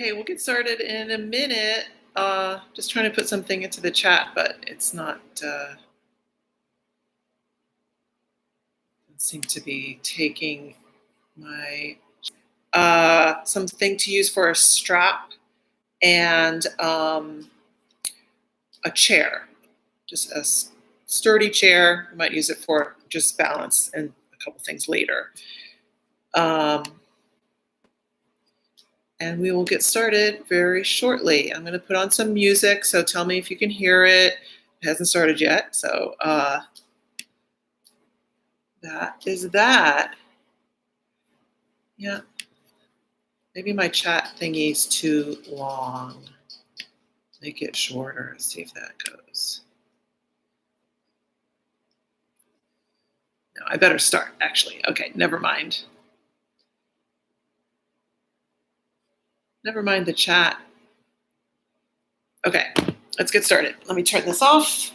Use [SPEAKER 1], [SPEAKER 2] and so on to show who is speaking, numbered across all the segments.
[SPEAKER 1] Okay, we'll get started in a minute. Just trying to put something into the chat, but it's not, doesn't seem to be taking my, something to use for a strap and a chair, just a sturdy chair. You might use it for just balance and a couple things later. And we will get started very shortly. I'm going to put on some music, so tell me if you can hear it. It hasn't started yet, so that is that. Yeah, maybe my chat thingy's too long. Make it shorter, see if that goes. No, I better start, actually. Okay, never mind. Never mind the chat. Okay, let's get started. Let me turn this off.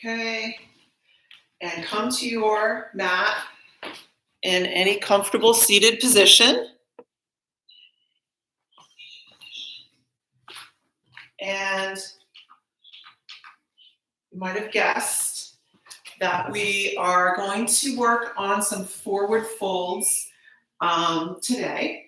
[SPEAKER 1] Okay, and come to your mat in any comfortable seated position. And you might have guessed that we are going to work on some forward folds today.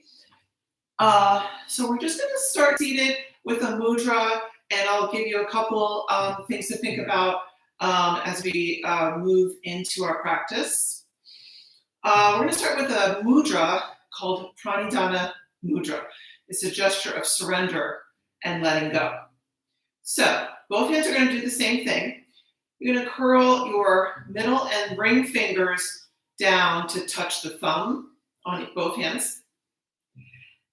[SPEAKER 1] So we're just going to start seated with a mudra, and I'll give you a couple things to think about as we move into our practice. We're going to start with a mudra called Pranidhana Mudra. It's a gesture of surrender and letting go. So both hands are going to do the same thing. You're going to curl your middle and ring fingers down to touch the thumb on both hands.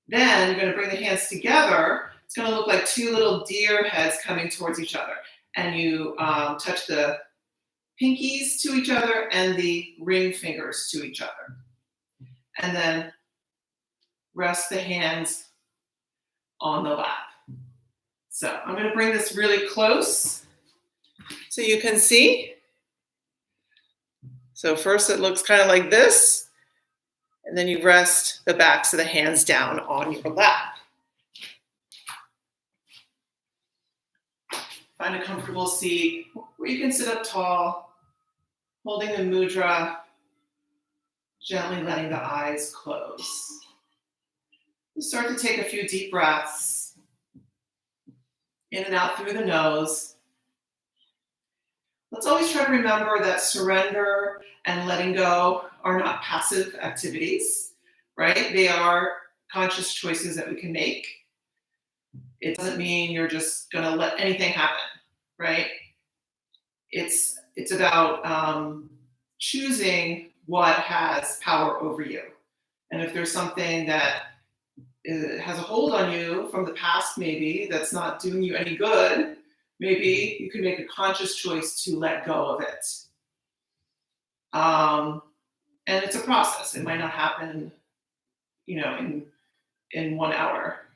[SPEAKER 1] Then you're going to bring the hands together. It's going to look like two little deer heads coming towards each other. And you touch the pinkies to each other and the ring fingers to each other. And then rest the hands on the lap. So I'm going to bring this really close so you can see. So first it looks kind of like this. And then you rest the backs of the hands down on your lap. Find a comfortable seat where you can sit up tall, holding the mudra, gently letting the eyes close. You start to take a few deep breaths in and out through the nose. Let's always try to remember that surrender and letting go are not passive activities, right? They are conscious choices that we can make. It doesn't mean you're just going to let anything happen, right? It's about choosing what has power over you. And if there's something that has a hold on you from the past, maybe that's not doing you any good, maybe you can make a conscious choice to let go of it. And it's a process. It might not happen, in 1 hour,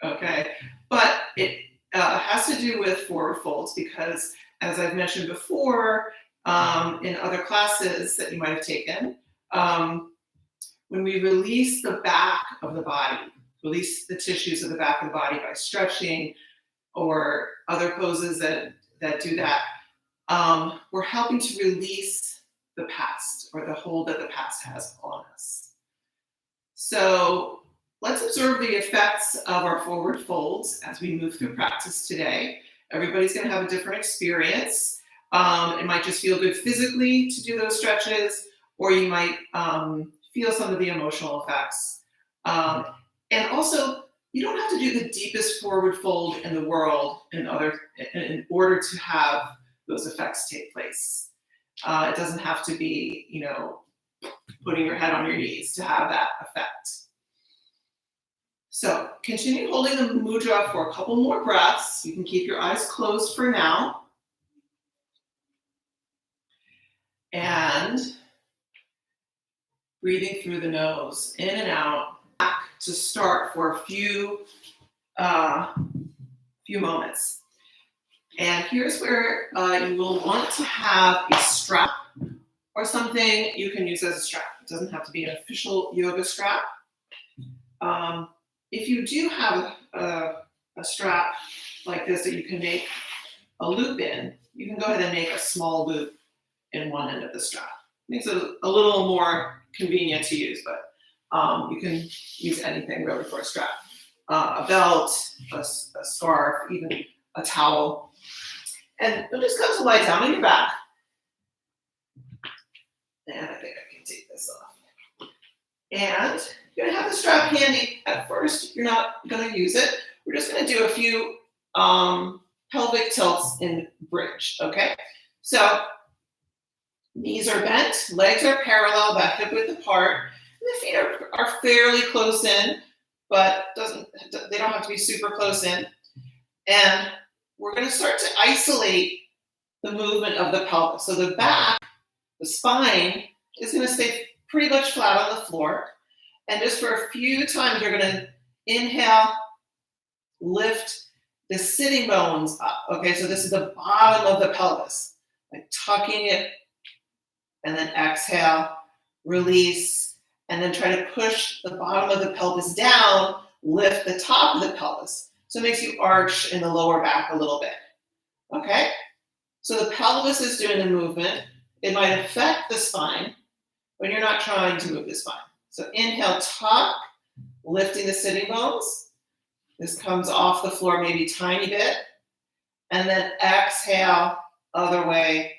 [SPEAKER 1] okay? But it has to do with forward folds because, as I've mentioned before in other classes that you might have taken, when we release the back of the body, release the tissues of the back of the body by stretching or other poses that do that, we're helping to release the past or the hold that the past has on us. So let's observe the effects of our forward folds as we move through practice today. Everybody's going to have a different experience. It might just feel good physically to do those stretches, or you might feel some of the emotional effects. And also, you don't have to do the deepest forward fold in the world in order to have those effects take place. It doesn't have to be, putting your head on your knees to have that effect. So continue holding the mudra for a couple more breaths. You can keep your eyes closed for now. And breathing through the nose, in and out, back to start for a few moments. And here's where you will want to have a strap or something you can use as a strap. It doesn't have to be an official yoga strap. If you do have a strap like this that you can make a loop in, you can go ahead and make a small loop in one end of the strap. Makes it a little more convenient to use, but you can use anything really for a strap. A belt, a scarf, even a towel. And you'll just come to lie down on your back. And I think I can take this off. And you're gonna have the strap handy at first. You're not gonna use it. We're just gonna do a few pelvic tilts in bridge, okay? So knees are bent, legs are parallel, about hip width apart. And the feet are fairly close in, but they don't have to be super close in. And we're going to start to isolate the movement of the pelvis. So the back, the spine, is going to stay pretty much flat on the floor. And just for a few times, you're going to inhale, lift the sitting bones up. Okay, so this is the bottom of the pelvis, like tucking it, and then exhale, release, and then try to push the bottom of the pelvis down, lift the top of the pelvis. So it makes you arch in the lower back a little bit, okay? So the pelvis is doing the movement. It might affect the spine, but you're not trying to move the spine. So inhale, tuck, lifting the sitting bones. This comes off the floor maybe a tiny bit. And then exhale, other way,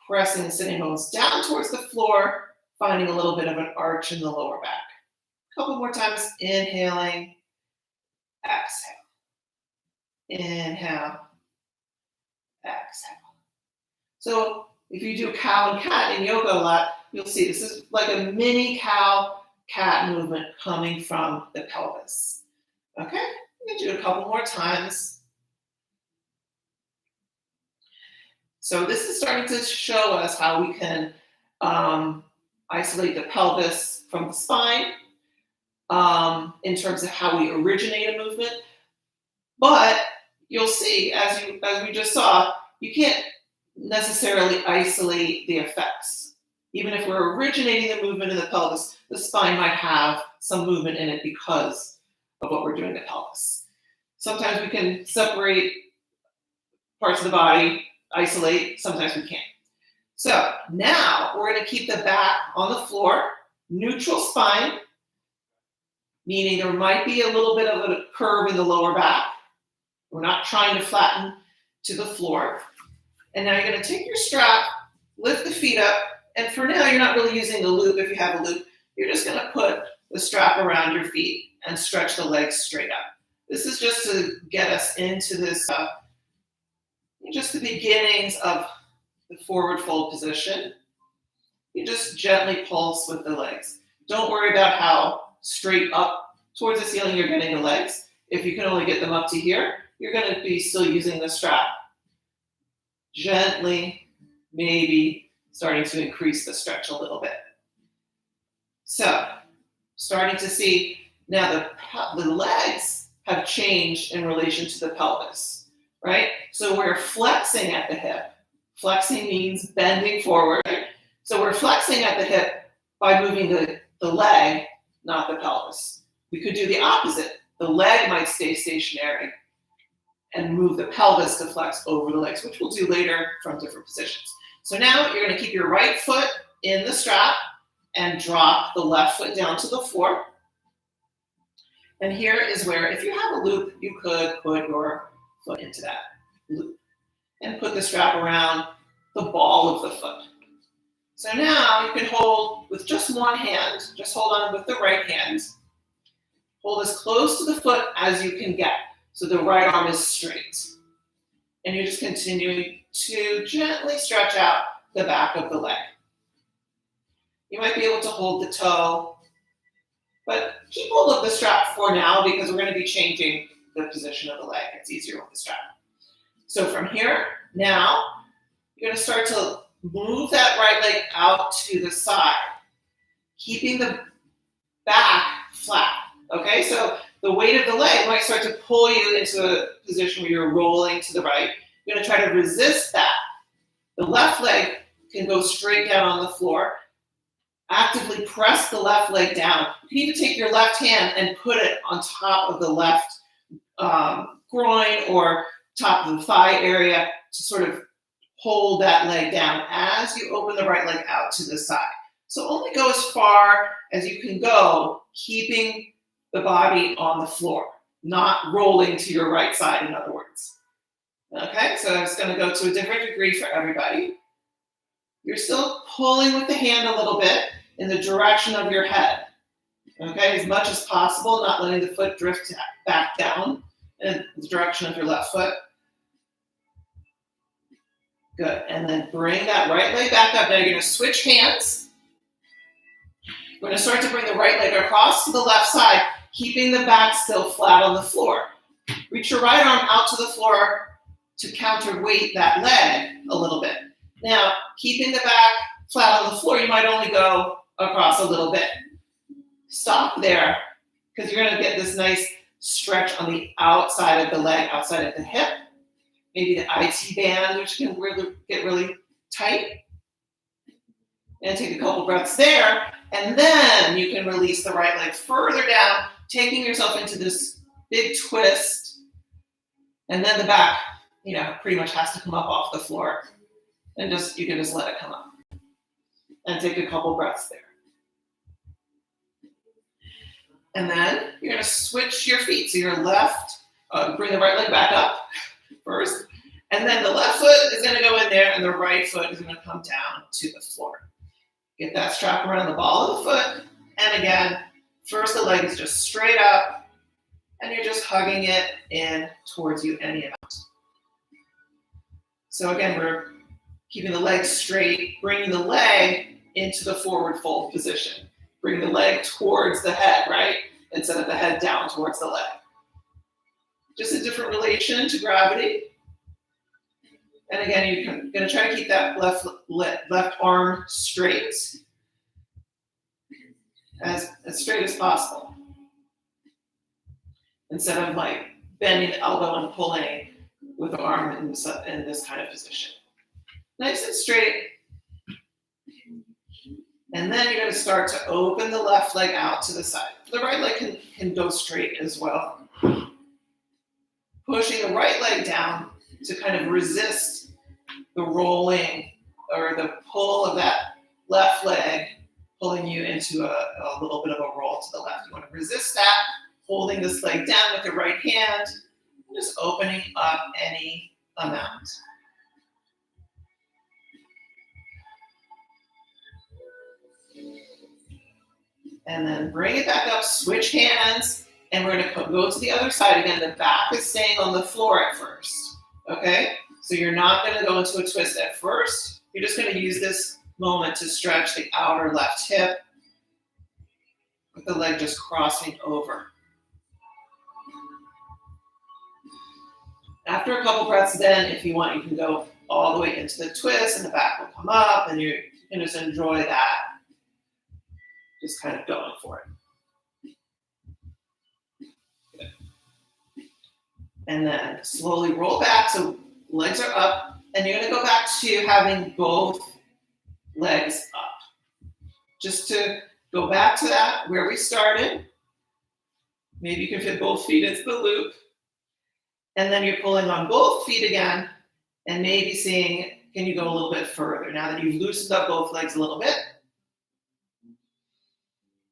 [SPEAKER 1] pressing the sitting bones down towards the floor, finding a little bit of an arch in the lower back. A couple more times, inhaling, exhale. Inhale, exhale. So if you do cow and cat in yoga a lot, you'll see this is like a mini cow-cat movement coming from the pelvis. Okay, I'm gonna do a couple more times. So this is starting to show us how we can isolate the pelvis from the spine in terms of how we originate a movement. But you'll see, as we just saw, you can't necessarily isolate the effects. Even if we're originating the movement in the pelvis, the spine might have some movement in it because of what we're doing in the pelvis. Sometimes we can separate parts of the body, isolate, sometimes we can't. So now we're going to keep the back on the floor, neutral spine, meaning there might be a little bit of a curve in the lower back. We're not trying to flatten to the floor. And now you're going to take your strap, lift the feet up, and for now you're not really using the loop if you have a loop. You're just going to put the strap around your feet and stretch the legs straight up. This is just to get us into this, just the beginnings of the forward fold position. You just gently pulse with the legs. Don't worry about how straight up towards the ceiling you're getting the legs. If you can only get them up to here, you're going to be still using the strap. Gently, maybe starting to increase the stretch a little bit. So, starting to see now the legs have changed in relation to the pelvis, right? So we're flexing at the hip. Flexing means bending forward. So we're flexing at the hip by moving the leg, not the pelvis. We could do the opposite. The leg might stay stationary and move the pelvis to flex over the legs, which we'll do later from different positions. So now you're going to keep your right foot in the strap and drop the left foot down to the floor. And here is where, if you have a loop, you could put your foot into that loop and put the strap around the ball of the foot. So now you can hold with just one hand, just hold on with the right hand. Hold as close to the foot as you can get. So the right arm is straight. And you're just continuing to gently stretch out the back of the leg. You might be able to hold the toe, but keep hold of the strap for now because we're going to be changing the position of the leg. It's easier with the strap. So from here, now, you're going to start to move that right leg out to the side, keeping the back flat. Okay, so the weight of the leg might start to pull you into a position where you're rolling to the right. You're going to try to resist that. The left leg can go straight down on the floor. Actively press the left leg down. You can even take your left hand and put it on top of the left groin or top of the thigh area to sort of hold that leg down as you open the right leg out to the side. So only go as far as you can go, keeping the body on the floor, not rolling to your right side, in other words. Okay, so it's going to go to a different degree for everybody. You're still pulling with the hand a little bit in the direction of your head. Okay, as much as possible, not letting the foot drift back down in the direction of your left foot. Good, and then bring that right leg back up. Now you're going to switch hands. We're going to start to bring the right leg across to the left side, keeping the back still flat on the floor. Reach your right arm out to the floor to counterweight that leg a little bit. Now, keeping the back flat on the floor, you might only go across a little bit. Stop there, because you're going to get this nice stretch on the outside of the leg, outside of the hip. Maybe the IT band, which can really get really tight. And take a couple breaths there, and then you can release the right leg further down, taking yourself into this big twist. And then the back, pretty much has to come up off the floor. And you can just let it come up. And take a couple breaths there. And then you're going to switch your feet. So your left, bring the right leg back up first. And then the left foot is going to go in there, and the right foot is going to come down to the floor. Get that strap around the ball of the foot. And again, first the leg is just straight up, and you're just hugging it in towards you any amount. So again, we're keeping the leg straight, bringing the leg into the forward fold position. Bring the leg towards the head, right? Instead of the head down towards the leg. Just a different relation to gravity. And again, you're going to try to keep that left arm straight, as straight as possible. Instead of bending the elbow and pulling with the arm in this kind of position. Nice and straight. And then you're going to start to open the left leg out to the side. The right leg can go straight as well. Pushing the right leg down to kind of resist the rolling or the pull of that left leg pulling you into a little bit of a roll to the left. You want to resist that, holding this leg down with the right hand, and just opening up any amount. And then bring it back up, switch hands, and we're going to go to the other side again. The back is staying on the floor at first, okay? So you're not going to go into a twist at first. You're just going to use this moment to stretch the outer left hip with the leg just crossing over. After a couple breaths then, if you want, you can go all the way into the twist and the back will come up and you can just enjoy that. Just kind of going for it. Good. And then slowly roll back so legs are up, and you're going to go back to having both legs up. Just to go back to that where we started. Maybe you can fit both feet into the loop. And then you're pulling on both feet again and maybe seeing, can you go a little bit further? Now that you've loosened up both legs a little bit,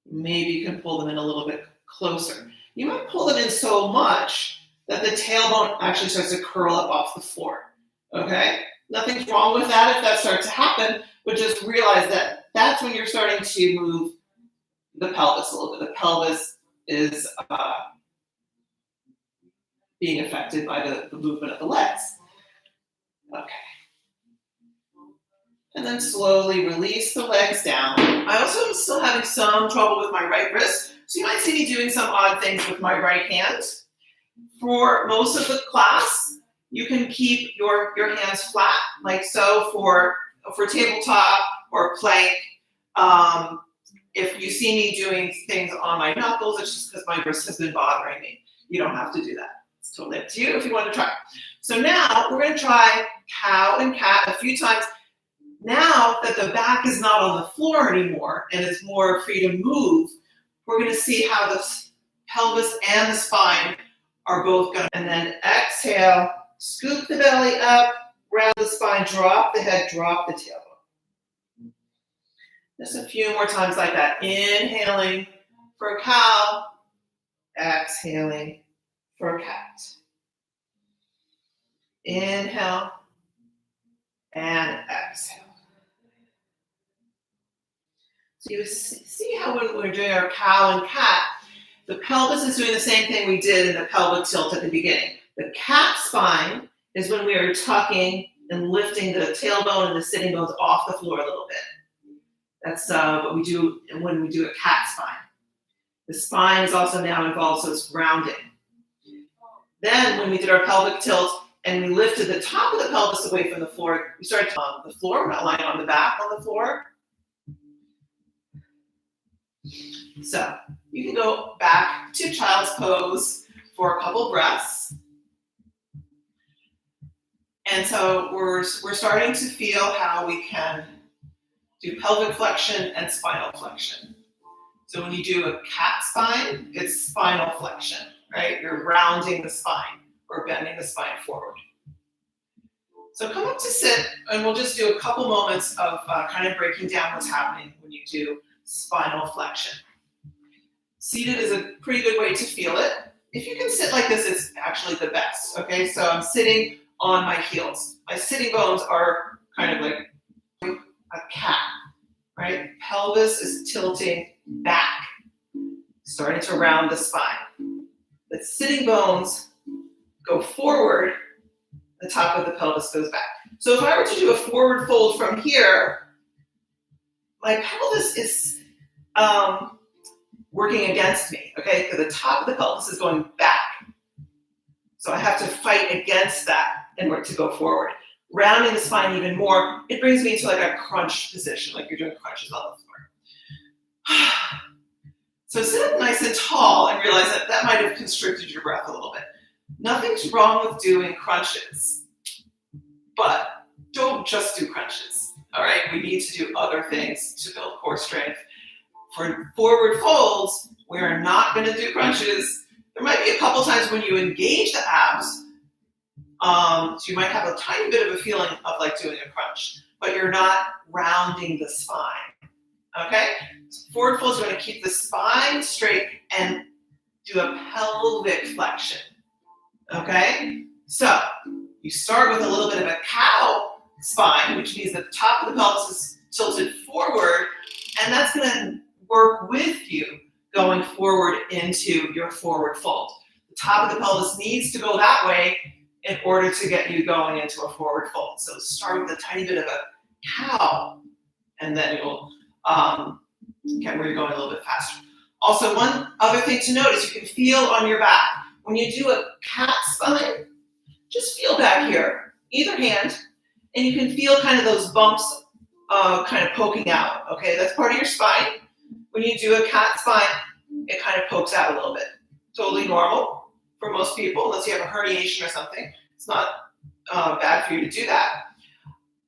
[SPEAKER 1] maybe you can pull them in a little bit closer. You might pull them in so much that the tailbone actually starts to curl up off the floor, okay? Nothing's wrong with that if that starts to happen, but just realize that that's when you're starting to move the pelvis a little bit. The pelvis is being affected by the movement of the legs. Okay. And then slowly release the legs down. I also am still having some trouble with my right wrist, so you might see me doing some odd things with my right hand. For most of the class, you can keep your hands flat, like so, for for tabletop or plank. If you see me doing things on my knuckles, it's just because my wrist has been bothering me. You don't have to do that. It's totally up to you if you want to try. So now we're going to try cow and cat a few times. Now that the back is not on the floor anymore and it's more free to move, we're going to see how the pelvis and the spine are both going to. And then exhale, scoop the belly up, round the spine, drop the head, drop the tailbone. Just a few more times like that. Inhaling for cow, exhaling for cat. Inhale and exhale. So you see how when we're doing our cow and cat, the pelvis is doing the same thing we did in the pelvic tilt at the beginning. The cat spine is when we are tucking and lifting the tailbone and the sitting bones off the floor a little bit. That's what we do when we do a cat spine. The spine is also now involved, so it's rounding. Then when we did our pelvic tilt and we lifted the top of the pelvis away from the floor, we started on the floor. We're not lying on the back on the floor. So you can go back to child's pose for a couple breaths. And so we're starting to feel how we can do pelvic flexion and spinal flexion. So when you do a cat spine, it's spinal flexion, right? You're rounding the spine or bending the spine forward. So come up to sit, and we'll just do a couple moments of kind of breaking down what's happening when you do spinal flexion. Seated is a pretty good way to feel it. If you can sit like this, it's actually the best, okay? So I'm sitting on my heels. My sitting bones are kind of like a cat, right? Pelvis is tilting back, starting to round the spine. The sitting bones go forward, the top of the pelvis goes back. So if I were to do a forward fold from here, my pelvis is working against me, okay? Because the top of the pelvis is going back. So I have to fight against that in order to go forward. Rounding the spine even more, it brings me into like a crunch position, like you're doing crunches on the floor. So sit up nice and tall and realize that that might have constricted your breath a little bit. Nothing's wrong with doing crunches, but don't just do crunches, all right? We need to do other things to build core strength. For forward folds, we are not going to do crunches. There might be a couple times when you engage the abs, so you might have a tiny bit of a feeling of like doing a crunch, but you're not rounding the spine, okay? Forward folds, you're going to keep the spine straight and do a pelvic flexion, okay? So you start with a little bit of a cow spine, which means that the top of the pelvis is tilted forward, and that's going to work with you going forward into your forward fold. The top of the pelvis needs to go that way in order to get you going into a forward fold. So start with a tiny bit of a cow, and then you'll get where you're going a little bit faster. Also, one other thing to note is you can feel on your back. When you do a cat spine, just feel back here, either hand, and you can feel kind of those bumps kind of poking out, okay? That's part of your spine. When you do a cat spine, it kind of pokes out a little bit. Totally normal for most people, unless you have a herniation or something. It's not bad for you to do that.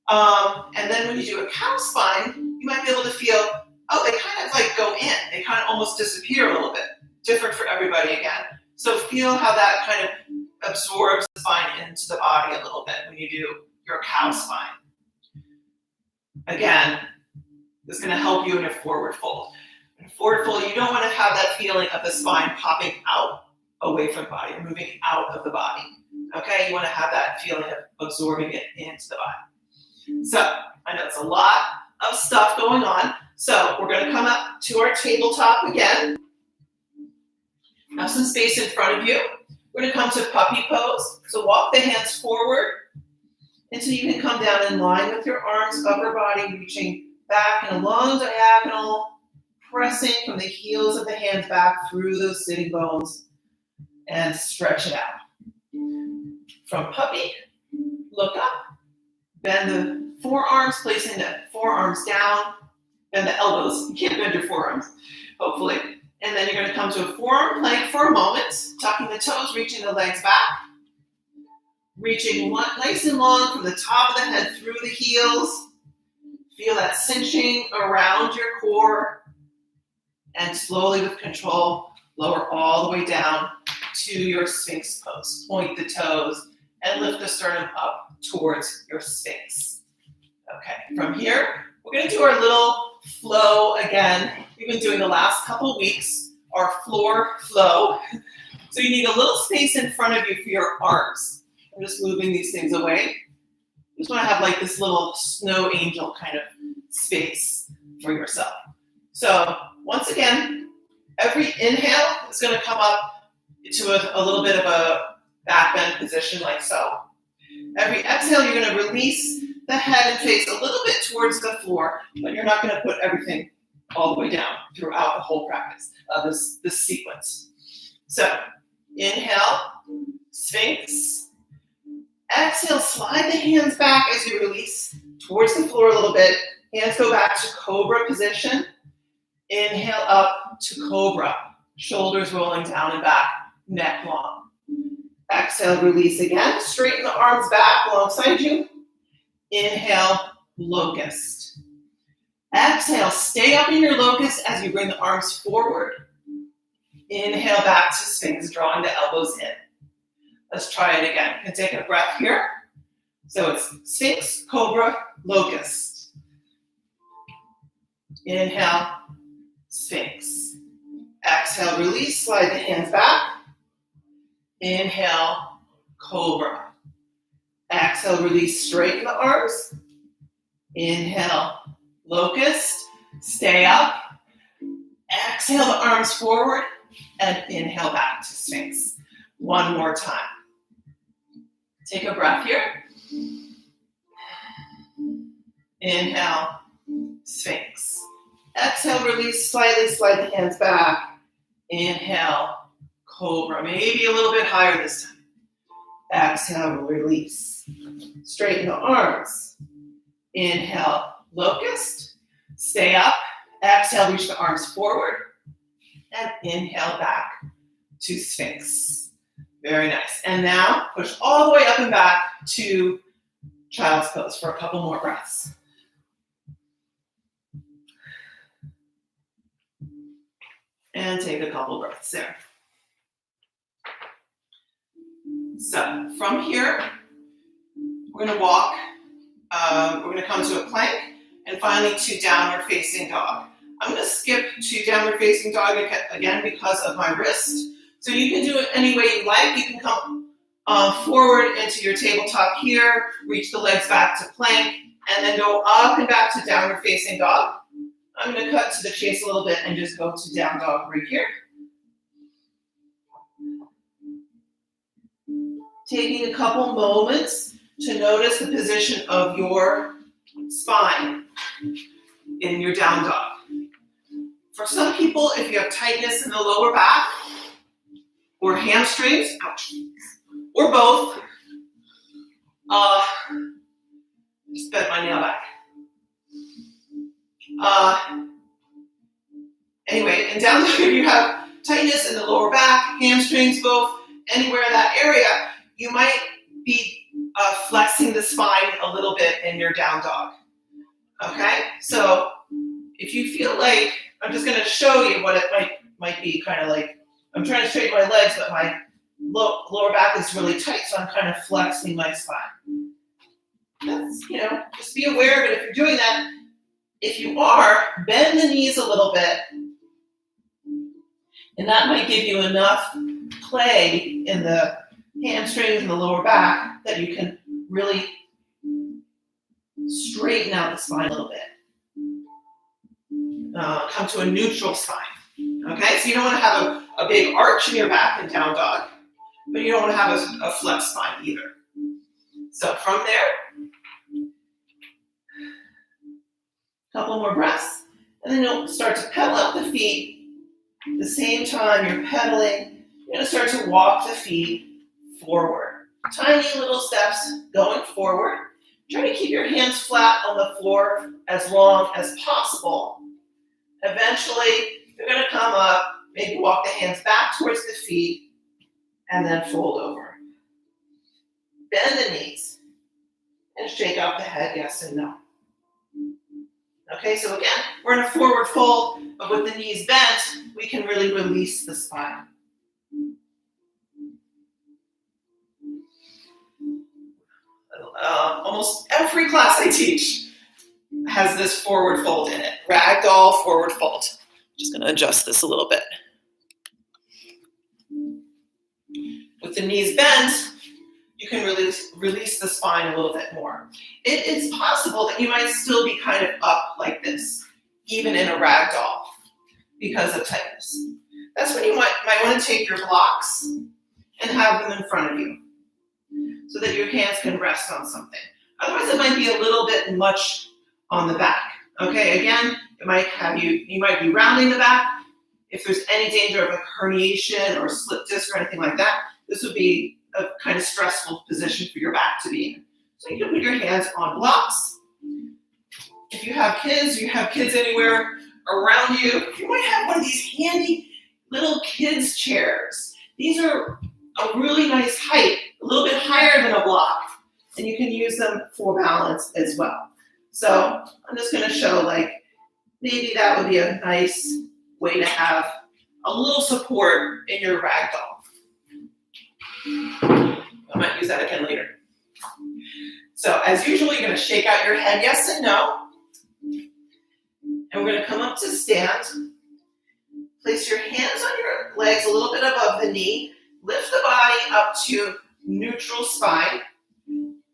[SPEAKER 1] And then when you do a cow spine, you might be able to feel, oh, they kind of like go in. They kind of almost disappear a little bit. Different for everybody again. So feel how that kind of absorbs the spine into the body a little bit when you do your cow spine. Again, this is going to help you in a forward fold. In a forward fold, you don't want to have that feeling of the spine popping out away from the body or moving out of the body. Okay, you want to have that feeling of absorbing it into the body. So I know it's a lot of stuff going on. So we're going to come up to our tabletop again. Have some space in front of you. We're going to come to puppy pose. So walk the hands forward until you can come down in line with your arms, upper body, reaching back in a long diagonal, pressing from the heels of the hands back through those sitting bones and stretch it out. From puppy, look up, Bend the forearms, placing the forearms down, bend the elbows. You can't bend your forearms, hopefully. And then you're going to come to a forearm plank for a moment, tucking the toes, reaching the legs back, reaching nice and long from the top of the head through the heels. Feel that cinching around your core, and slowly with control, lower all the way down to your Sphinx pose. Point the toes and lift the sternum up towards your Sphinx. Okay, from here, we're going to do our little flow again. We've been doing the last couple weeks, our floor flow. So you need a little space in front of you for your arms. I'm just moving these things away. You just want to have like this little snow angel kind of space for yourself. So once again, every inhale is going to come up to a little bit of a back bend position like so. Every exhale, you're going to release the head and face a little bit towards the floor, but you're not going to put everything all the way down throughout the whole practice of this sequence. So inhale, Sphinx. Exhale, slide the hands back as you release towards the floor a little bit. Hands go back to Cobra position. Inhale up to Cobra. Shoulders rolling down and back, neck long. Exhale, release again. Straighten the arms back alongside you. Inhale, Locust. Exhale, stay up in your Locust as you bring the arms forward. Inhale back to Sphinx, drawing the elbows in. Let's try it again. You can take a breath here. So it's Sphinx, Cobra, Locust. Inhale, Sphinx. Exhale, release, slide the hands back. Inhale, Cobra. Exhale, release, straighten the arms. Inhale, Locust. Stay up. Exhale the arms forward and inhale back to Sphinx. One more time. Take a breath here. Inhale, Sphinx. Exhale, release slightly, slide the hands back. Inhale, Cobra. Maybe a little bit higher this time. Exhale, release. Straighten the arms. Inhale, Locust. Stay up. Exhale, reach the arms forward. And inhale back to Sphinx. Very nice. And now push all the way up and back to Child's Pose for a couple more breaths. And take a couple breaths there. So from here, we're going to walk. We're going to come to a plank and finally to downward facing dog. I'm going to skip to downward facing dog again because of my wrist. So you can do it any way you like. You can come forward into your tabletop here, reach the legs back to plank, and then go up and back to downward facing dog. I'm going to cut to the chase a little bit and just go to down dog right here. Taking a couple moments to notice the position of your spine in your down dog. For some people, if you have tightness in the lower back or hamstrings, ouch, or both, just bent my nail back. Anyway, in down dog, if you have tightness in the lower back, hamstrings, both, anywhere in that area, you might be flexing the spine a little bit in your down dog. Okay, so if you feel like, I'm just going to show you what it might be kind of like. I'm trying to straighten my legs, but my lower back is really tight, so I'm kind of flexing my spine. That's, just be aware of it if you're doing that. If you are, bend the knees a little bit, and that might give you enough play in the hamstrings and the lower back that you can really straighten out the spine a little bit. Come to a neutral spine. Okay, so you don't want to have a big arch in your back in down dog, but you don't want to have a flexed spine either. So from there, a couple more breaths, and then you'll start to pedal up the feet. At the same time you're pedaling, you're going to start to walk the feet forward. Tiny little steps going forward. Try to keep your hands flat on the floor as long as possible. Eventually, you're going to come up, maybe walk the hands back towards the feet, and then fold over. Bend the knees and shake out the head, yes and no. Okay, so again, we're in a forward fold, but with the knees bent, we can really release the spine. Almost every class I teach has this forward fold in it. Ragdoll forward fold. Just going to adjust this a little bit. With the knees bent, you can release the spine a little bit more. It is possible that you might still be kind of up like this, even in a ragdoll, because of tightness. That's when you might want to take your blocks and have them in front of you, so that your hands can rest on something. Otherwise, it might be a little bit much on the back. Okay, again, it might have you might be rounding the back. If there's any danger of a herniation or slip disc or anything like that, this would be a kind of stressful position for your back to be in. So you can put your hands on blocks. If you have kids anywhere around you, you might have one of these handy little kids chairs. These are a really nice height, a little bit higher than a block, and you can use them for balance as well. So I'm just going to show, like, maybe that would be a nice way to have a little support in your ragdoll. I might use that again later. So as usual, you're going to shake out your head, yes and no. And we're going to come up to stand. Place your hands on your legs a little bit above the knee. Lift the body up to neutral spine.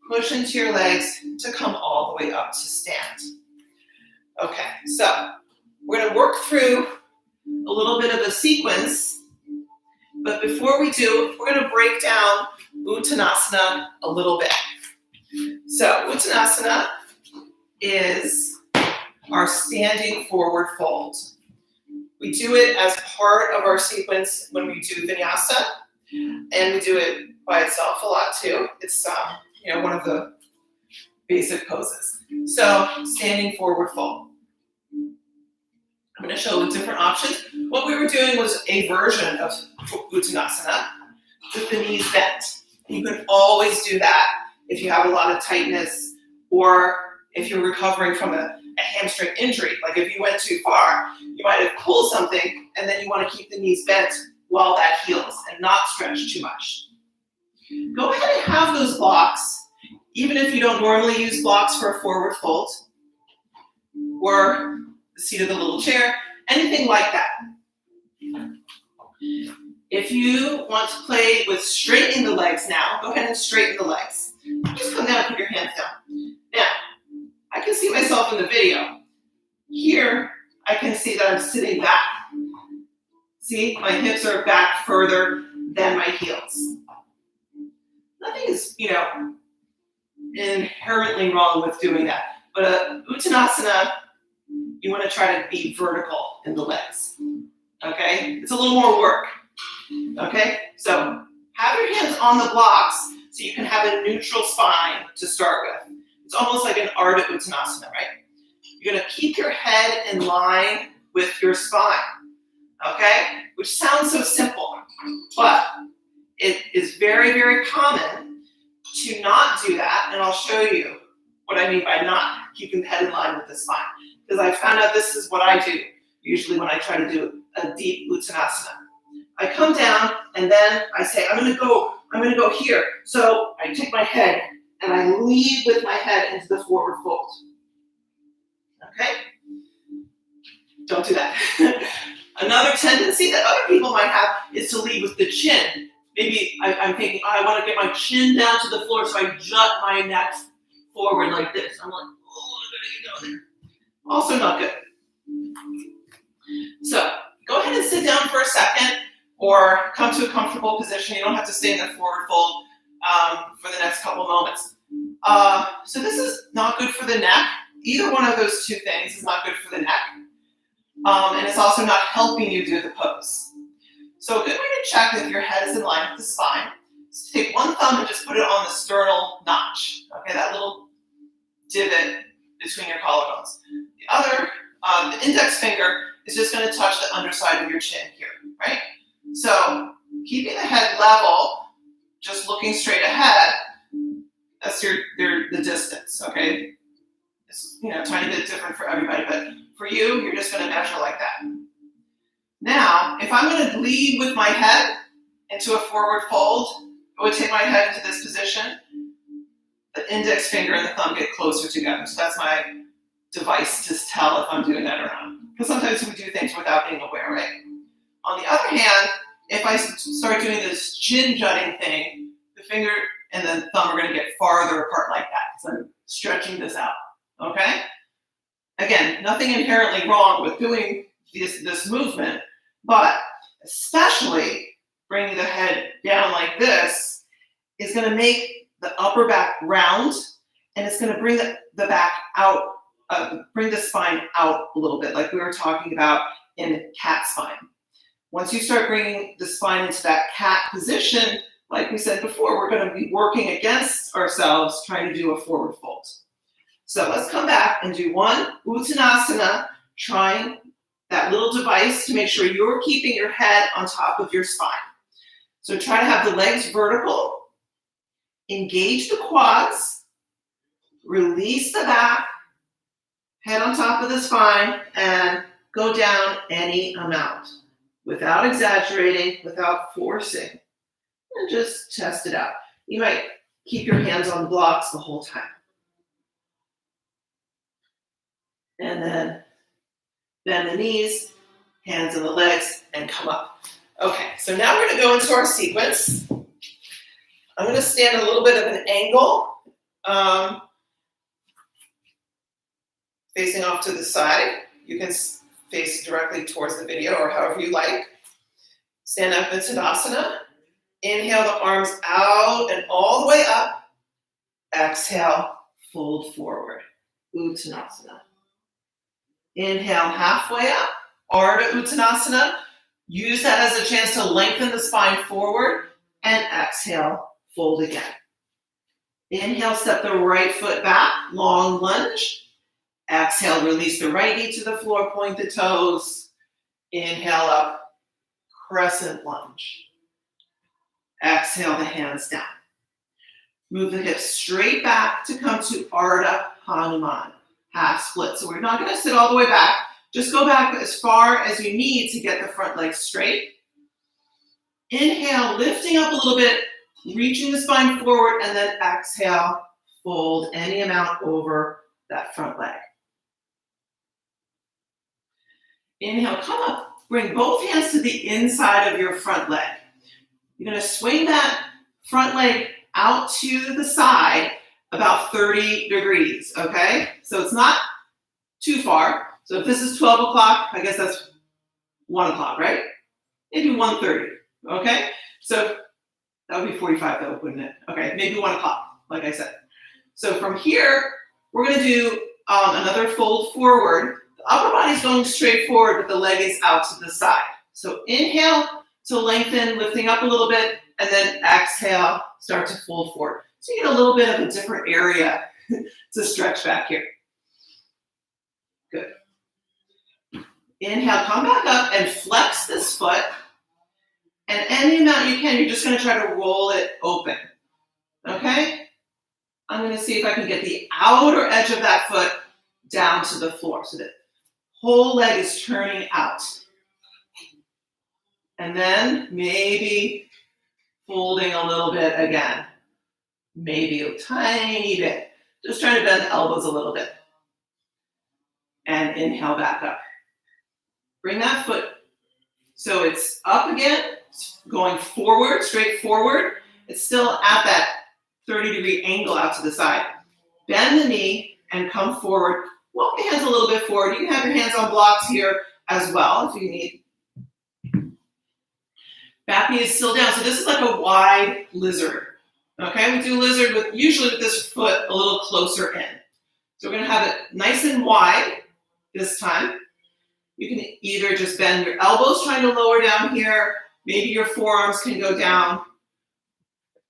[SPEAKER 1] Push into your legs to come all the way up to stand. Okay, so we're going to work through a little bit of a sequence. But before we do, we're going to break down Uttanasana a little bit. So Uttanasana is our standing forward fold. We do it as part of our sequence when we do vinyasa, and we do it by itself a lot too. It's one of the basic poses. So standing forward fold. I'm going to show the different options. What we were doing was a version of Uttanasana with the knees bent. You can always do that if you have a lot of tightness, or if you're recovering from a hamstring injury. Like if you went too far, you might have pulled something, and then you want to keep the knees bent while that heals and not stretch too much. Go ahead and have those blocks, even if you don't normally use blocks for a forward fold, or the seat of the little chair, anything like that. If you want to play with straightening the legs now, go ahead and straighten the legs. Just come down and put your hands down. Now, I can see myself in the video. Here, I can see that I'm sitting back. See, my hips are back further than my heels. Nothing is, inherently wrong with doing that. But Uttanasana, you want to try to be vertical in the legs. Okay? It's a little more work. Okay? So have your hands on the blocks so you can have a neutral spine to start with. It's almost like an Ardha Uttanasana, right? You're going to keep your head in line with your spine. Okay? Which sounds so simple, but it is very, very common to not do that, and I'll show you what I mean by not keeping the head in line with the spine. Because I found out this is what I do usually when I try to do a deep Uttanasana. I come down and then I say, I'm gonna go here. So I take my head and I lead with my head into the forward fold. Okay? Don't do that. Another tendency that other people might have is to lead with the chin. Maybe I'm thinking, I want to get my chin down to the floor, so I jut my neck forward like this. I'm like, oh, I'm gonna go there. Also not good. So go ahead and sit down for a second, or come to a comfortable position. You don't have to stay in the forward fold for the next couple moments. So this is not good for the neck. Either one of those two things is not good for the neck. And it's also not helping you do the pose. So a good way to check if your head is in line with the spine is to take one thumb and just put it on the sternal notch. Okay, that little divot between your collarbones. The other, the index finger is just going to touch the underside of your chin here, right? So keeping the head level, just looking straight ahead, that's the distance, okay? It's, you know, a tiny bit different for everybody, but for you, you're just going to measure like that. Now, if I'm going to lead with my head into a forward fold, I would take my head into this position. The index finger and the thumb get closer together. So that's my device to tell if I'm doing that or not. Because sometimes we do things without being aware, right? On the other hand, if I start doing this chin jutting thing, the finger and the thumb are going to get farther apart like that. So I'm stretching this out, okay? Again, nothing inherently wrong with doing this movement, but especially bringing the head down like this is going to make the upper back round, and it's going to bring the back out, bring the spine out a little bit, like we were talking about in cat spine. Once you start bringing the spine into that cat position, like we said before, we're going to be working against ourselves trying to do a forward fold. So let's come back and do one Uttanasana, trying that little device to make sure you're keeping your head on top of your spine. So try to have the legs vertical, engage the quads, release the back, head on top of the spine, and go down any amount without exaggerating, without forcing, and just test it out. You might keep your hands on the blocks the whole time. And then bend the knees, hands on the legs, and come up. Okay, so now we're going to go into our sequence. I'm going to stand a little bit of an angle, facing off to the side. You can face directly towards the video or however you like. Stand up in Tadasana. Inhale the arms out and all the way up. Exhale, fold forward. Uttanasana. Inhale halfway up, Ardha Uttanasana. Use that as a chance to lengthen the spine forward, and exhale, fold again. Inhale, step the right foot back, long lunge. Exhale, release the right knee to the floor, point the toes. Inhale up, crescent lunge. Exhale the hands down. Move the hips straight back to come to Ardha Hanuman. Half split. So we're not going to sit all the way back. Just go back as far as you need to get the front leg straight. Inhale, lifting up a little bit, reaching the spine forward, and then exhale, fold any amount over that front leg. Inhale, come up, bring both hands to the inside of your front leg. You're going to swing that front leg out to the side about 30 degrees, okay? So it's not too far. So if this is 12 o'clock, I guess that's 1 o'clock, right? Maybe 1:30, okay? So that would be 45 though, wouldn't it? Okay, maybe 1 o'clock, like I said. So from here, we're gonna do another fold forward. The upper body's going straight forward, but the leg is out to the side. So inhale to lengthen, lifting up a little bit, and then exhale, start to fold forward. So you get a little bit of a different area to stretch back here. Good. Inhale, come back up and flex this foot. And any amount you can, you're just going to try to roll it open. Okay? I'm going to see if I can get the outer edge of that foot down to the floor so that whole leg is turning out. And then maybe folding a little bit again. Maybe a tiny bit. Just trying to bend the elbows a little bit. And inhale back up. Bring that foot so it's up again, going forward, straight forward. It's still at that 30-degree angle out to the side. Bend the knee and come forward. Walk the hands a little bit forward. You can have your hands on blocks here as well if you need. Back knee is still down. So this is like a wide lizard. Okay, we do lizard usually with this foot a little closer in. So we're going to have it nice and wide this time. You can either just bend your elbows trying to lower down here. Maybe your forearms can go down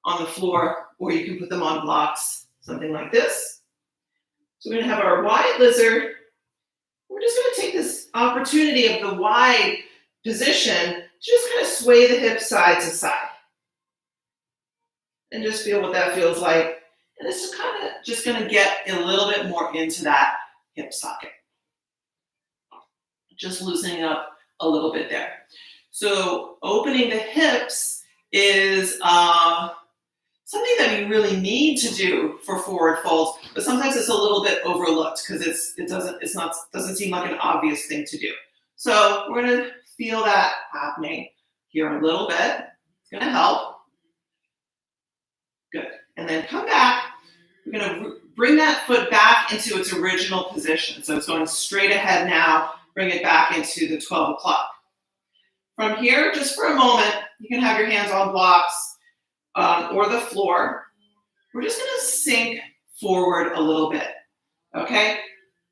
[SPEAKER 1] on the floor, or you can put them on blocks, something like this. So we're gonna have our wide lizard. We're just gonna take this opportunity of the wide position, just kind of sway the hips side to side. And just feel what that feels like. And this is kind of just gonna get a little bit more into that hip socket. Just loosening up a little bit there. So opening the hips is something that we really need to do for forward folds, but sometimes it's a little bit overlooked because it doesn't seem like an obvious thing to do. So we're gonna feel that happening here a little bit. It's gonna help. Good. And then come back. We're gonna bring that foot back into its original position. So it's going straight ahead now. Bring it back into the 12 o'clock. From here, just for a moment, you can have your hands on blocks or the floor. We're just gonna sink forward a little bit, okay?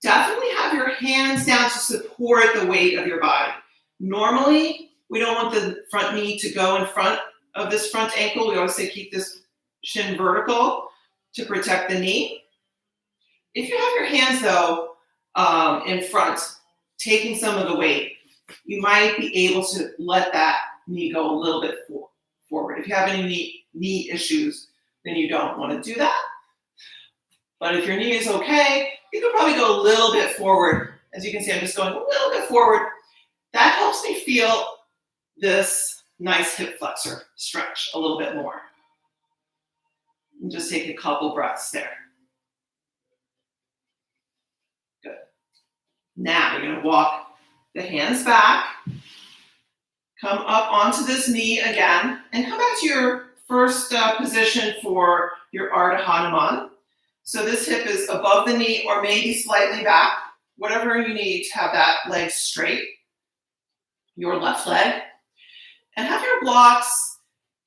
[SPEAKER 1] Definitely have your hands down to support the weight of your body. Normally, we don't want the front knee to go in front of this front ankle. We always say keep this shin vertical to protect the knee. If you have your hands though in front, taking some of the weight, you might be able to let that knee go a little bit forward. If you have any knee issues, then you don't want to do that. But if your knee is okay, you can probably go a little bit forward. As you can see, I'm just going a little bit forward. That helps me feel this nice hip flexor stretch a little bit more. And just take a couple breaths there. Good. Now you're going to walk the hands back, come up onto this knee again, and come back to your first position for your Ardha Hanuman. So this hip is above the knee or maybe slightly back, whatever you need to have that leg straight, your left leg. And have your blocks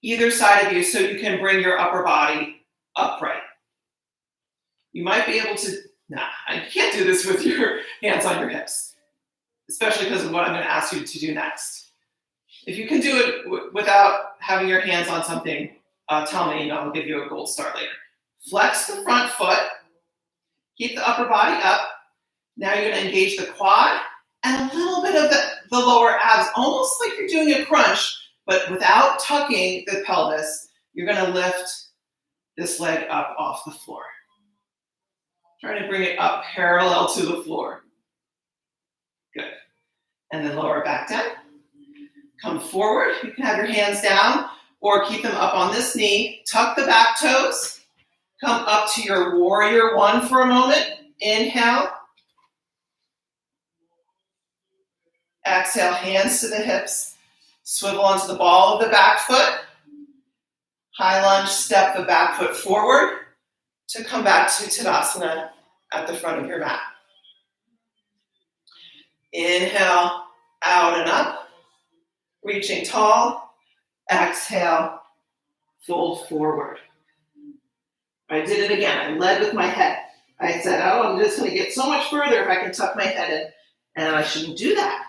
[SPEAKER 1] either side of you so you can bring your upper body upright. You might be able to, you can't do this with your hands on your hips, especially because of what I'm going to ask you to do next. If you can do it without having your hands on something, tell me and I'll give you a gold star later. Flex the front foot, keep the upper body up. Now you're going to engage the quad and a little bit of the lower abs, almost like you're doing a crunch, but without tucking the pelvis. You're going to lift this leg up off the floor. Try to bring it up parallel to the floor. Good. And then lower back down. Come forward. You can have your hands down or keep them up on this knee. Tuck the back toes. Come up to your warrior one for a moment. Inhale. Exhale, hands to the hips. Swivel onto the ball of the back foot. High lunge, step the back foot forward to come back to Tadasana at the front of your mat. Inhale, out and up. Reaching tall. Exhale, fold forward. I did it again. I led with my head. I said, I'm just going to get so much further if I can tuck my head in. And I shouldn't do that.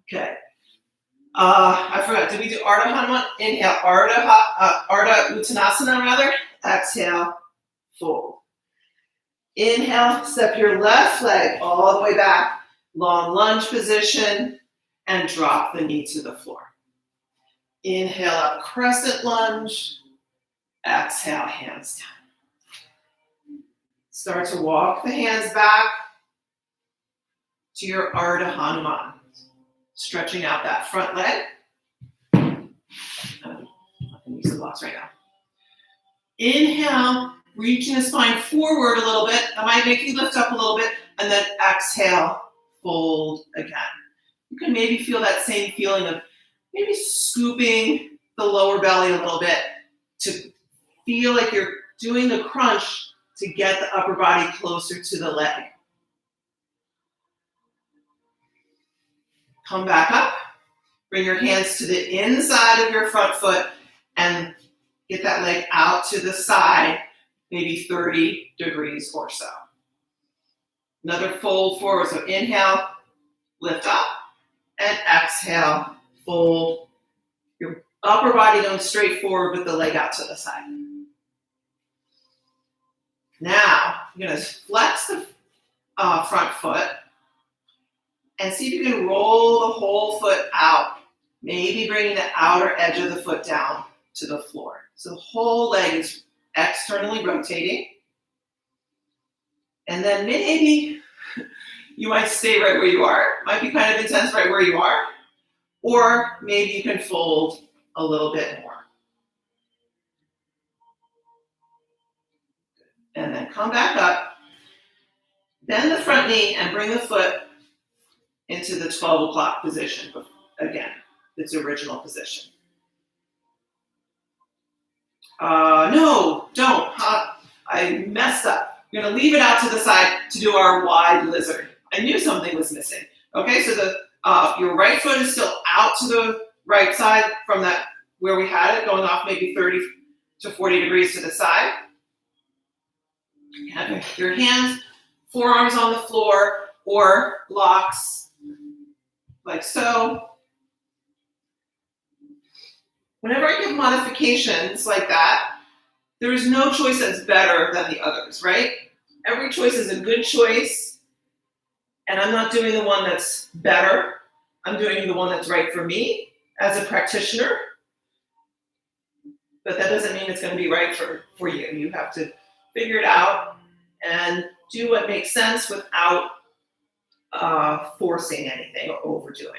[SPEAKER 1] Okay. I forgot. Did we do Ardha Hanuman? Inhale. Ardha Uttanasana rather. Exhale. Fold. Inhale. Step your left leg all the way back. Long lunge position. And drop the knee to the floor. Inhale up. Crescent lunge. Exhale, hands down. Start to walk the hands back to your Ardha Hanuman. Stretching out that front leg. I'm going to use the blocks right now. Inhale, reaching the spine forward a little bit. That might make you lift up a little bit. And then exhale, fold again. You can maybe feel that same feeling of maybe scooping the lower belly a little bit to feel like you're doing the crunch to get the upper body closer to the leg. Come back up. Bring your hands to the inside of your front foot and get that leg out to the side, maybe 30 degrees or so. Another fold forward. So inhale, lift up, and exhale, fold. Your upper body going straight forward with the leg out to the side. Now, you're gonna flex the front foot and see if you can roll the whole foot out. Maybe bringing the outer edge of the foot down to the floor. So the whole leg is externally rotating. And then maybe you might stay right where you are. Might be kind of intense right where you are. Or maybe you can fold a little bit more. And then come back up. Bend the front knee and bring the foot into the 12 o'clock position again, its original position. No, don't. I messed up. You're gonna leave it out to the side to do our wide lizard. I knew something was missing. Okay, so your right foot is still out to the right side from that where we had it, going off maybe 30 to 40 degrees to the side. You have your hands, forearms on the floor, or blocks like so. Whenever I give modifications like that, there is no choice that's better than the others, right? Every choice is a good choice, and I'm not doing the one that's better. I'm doing the one that's right for me as a practitioner, but that doesn't mean it's going to be right for you. You have to figure it out and do what makes sense without forcing anything or overdoing.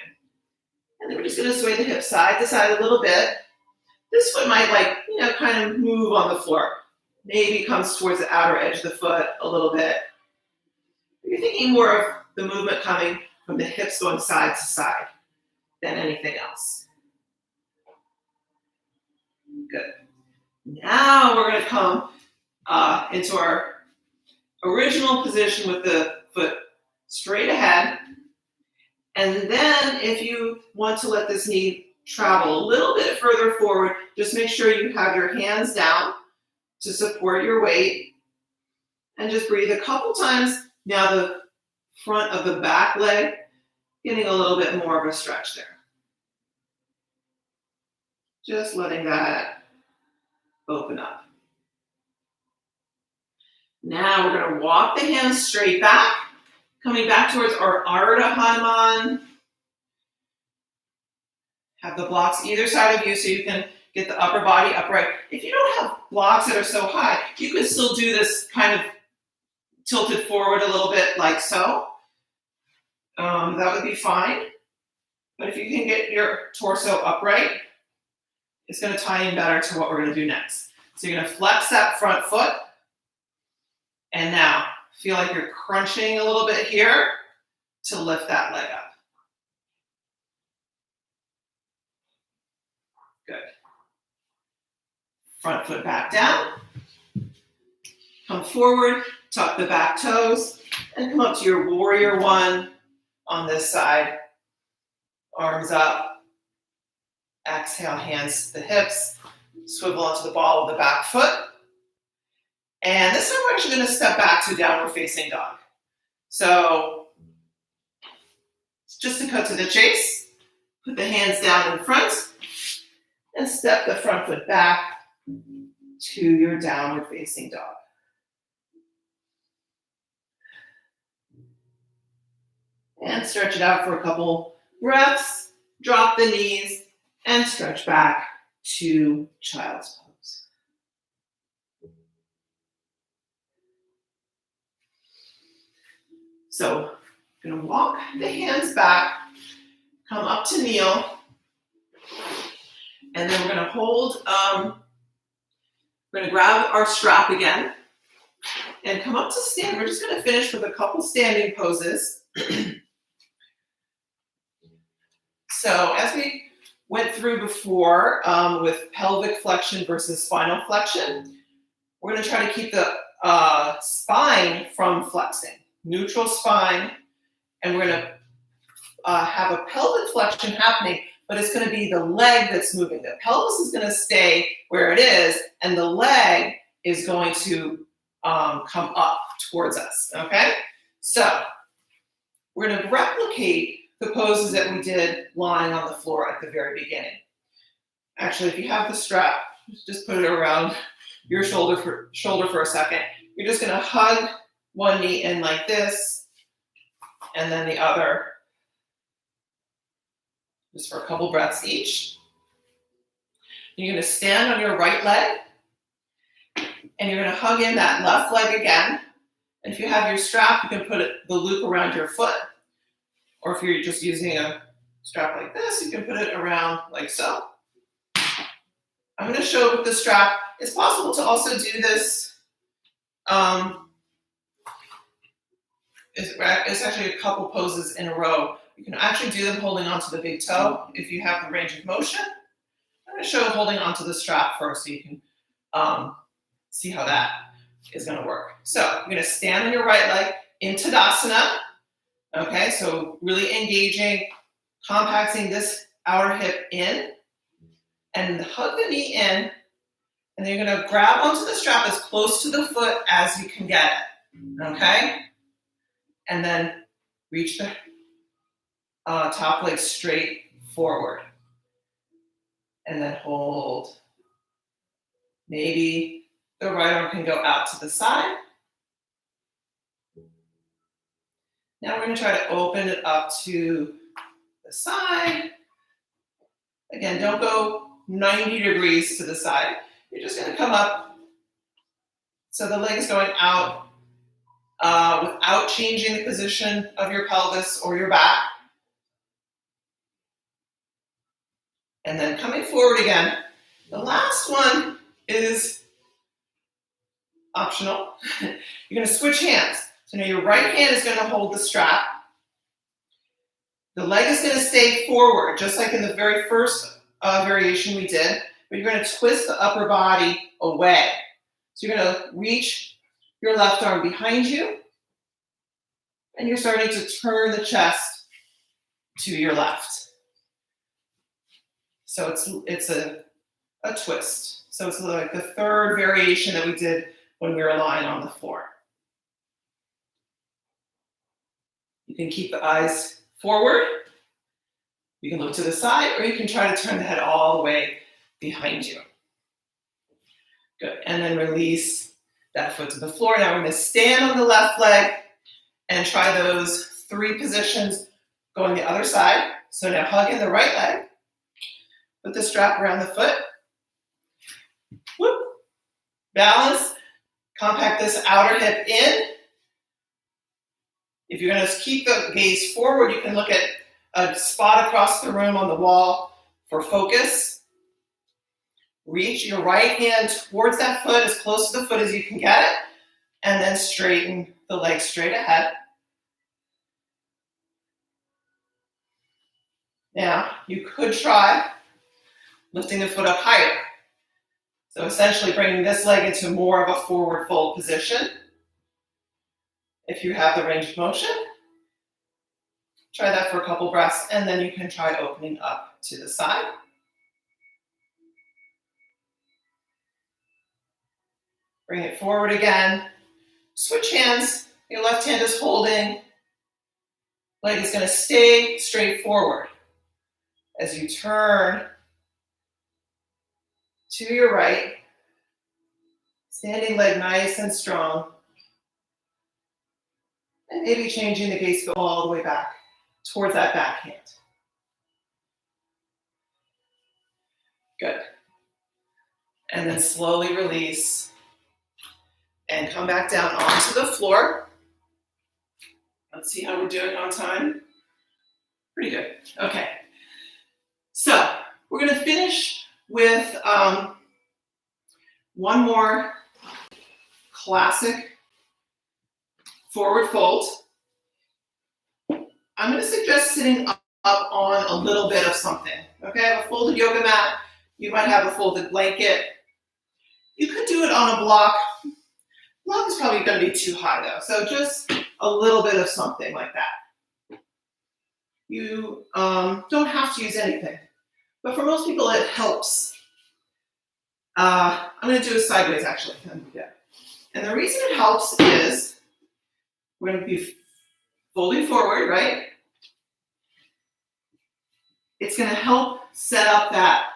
[SPEAKER 1] And then we're just going to sway the hips side to side a little bit. This foot might kind of move on the floor. Maybe comes towards the outer edge of the foot a little bit. You're thinking more of the movement coming from the hips going side to side than anything else. Good. Now we're going to come into our original position with the foot straight ahead. And then if you want to let this knee travel a little bit further forward, just make sure you have your hands down to support your weight. And just breathe a couple times. Now the front of the back leg, getting a little bit more of a stretch there. Just letting that open up. Now we're going to walk the hands straight back, coming back towards our Ardha Hanuman. Have the blocks either side of you so you can get the upper body upright. If you don't have blocks that are so high, you can still do this kind of tilted forward a little bit like so. That would be fine. But if you can get your torso upright, it's going to tie in better to what we're going to do next. So you're going to flex that front foot. And now feel like you're crunching a little bit here to lift that leg up. Good. Front foot back down. Come forward, tuck the back toes, and come up to your warrior one on this side. Arms up. Exhale, hands to the hips. Swivel onto the ball of the back foot. And this time we're actually going to step back to downward facing dog. So just to cut to the chase, put the hands down in front and step the front foot back to your downward facing dog. And stretch it out for a couple breaths. Drop the knees and stretch back to child's pose. So I'm going to walk the hands back, come up to kneel, and then we're going to hold, we're going to grab our strap again and come up to stand. We're just going to finish with a couple standing poses. So as we went through before with pelvic flexion versus spinal flexion, we're going to try to keep the spine from flexing. Neutral spine, and we're going to have a pelvic flexion happening, but it's going to be the leg that's moving. The pelvis is going to stay where it is, and the leg is going to come up towards us, okay? So we're going to replicate the poses that we did lying on the floor at the very beginning. Actually, if you have the strap, just put it around your shoulder for a second. You're just gonna hug one knee in like this, and then the other, just for a couple breaths each. You're gonna stand on your right leg, and you're gonna hug in that left leg again. And if you have your strap, you can put the loop around your foot. Or if you're just using a strap like this, you can put it around like so. I'm gonna show with the strap. It's possible to also do this. It's actually a couple poses in a row. You can actually do them holding onto the big toe if you have the range of motion. I'm going to show holding onto the strap first so you can see how that is going to work. So you're going to stand on your right leg in THUNDERSNOW. Okay, so really engaging, compacting this outer hip in, and hug the knee in, and then you're going to grab onto the strap as close to the foot as you can get it. Okay? And then reach the top leg straight forward. And then hold. Maybe the right arm can go out to the side. Now we're going to try to open it up to the side. Again, don't go 90 degrees to the side. You're just going to come up so the leg is going out without changing the position of your pelvis or your back. And then coming forward again. The last one is optional. You're going to switch hands. So now your right hand is going to hold the strap. The leg is going to stay forward, just like in the very first variation we did, but you're going to twist the upper body away. So you're going to reach your left arm behind you, and you're starting to turn the chest to your left. So it's a twist. So it's like the third variation that we did when we were lying on the floor. You can keep the eyes forward. You can look to the side, or you can try to turn the head all the way behind you. Good, and then release that foot to the floor. Now we're going to stand on the left leg and try those 3 positions going the other side. So now hug in the right leg. Put the strap around the foot. Whoop. Balance. Compact this outer hip in. If you're going to keep the gaze forward, you can look at a spot across the room on the wall for focus. Reach your right hand towards that foot, as close to the foot as you can get it, and then straighten the leg straight ahead. Now, you could try lifting the foot up higher. So essentially bringing this leg into more of a forward fold position. If you have the range of motion, try that for a couple breaths, and then you can try opening up to the side. Bring it forward again. Switch hands. Your left hand is holding. Leg is going to stay straight forward. As you turn to your right, standing leg nice and strong, and maybe changing the gaze to go all the way back towards that back hand. Good. And then slowly release and come back down onto the floor. Let's see how we're doing on time. Pretty good. Okay. So we're going to finish with one more classic forward fold. I'm going to suggest sitting up on a little bit of something. Okay, I have a folded yoga mat. You might have a folded blanket. You could do it on a block. Block is probably going to be too high though, so just a little bit of something like that. You don't have to use anything, but for most people it helps. I'm going to do it sideways actually. And the reason it helps is we're going to be folding forward, right? It's going to help set up that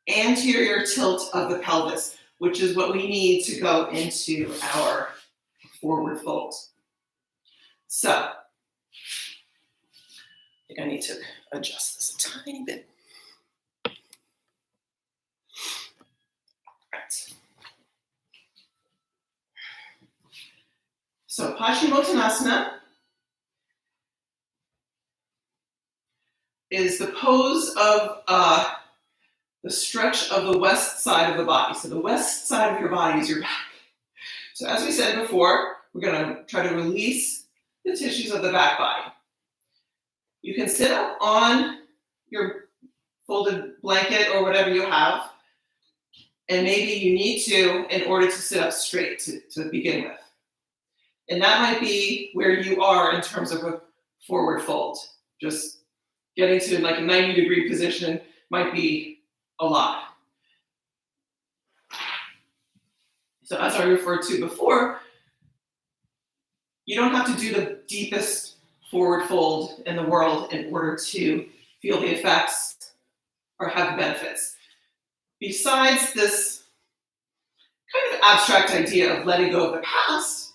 [SPEAKER 1] anterior tilt of the pelvis, which is what we need to go into our forward fold. So, I think I need to adjust this a tiny bit. Right. So, Paschimottanasana is the pose of the stretch of the west side of the body. So the west side of your body is your back. So as we said before, we're going to try to release the tissues of the back body. You can sit up on your folded blanket or whatever you have, and maybe you need to in order to sit up straight to begin with. And that might be where you are in terms of a forward fold. Just getting to like a 90-degree position might be a lot. So as I referred to before, you don't have to do the deepest forward fold in the world in order to feel the effects or have the benefits. Besides this kind of abstract idea of letting go of the past,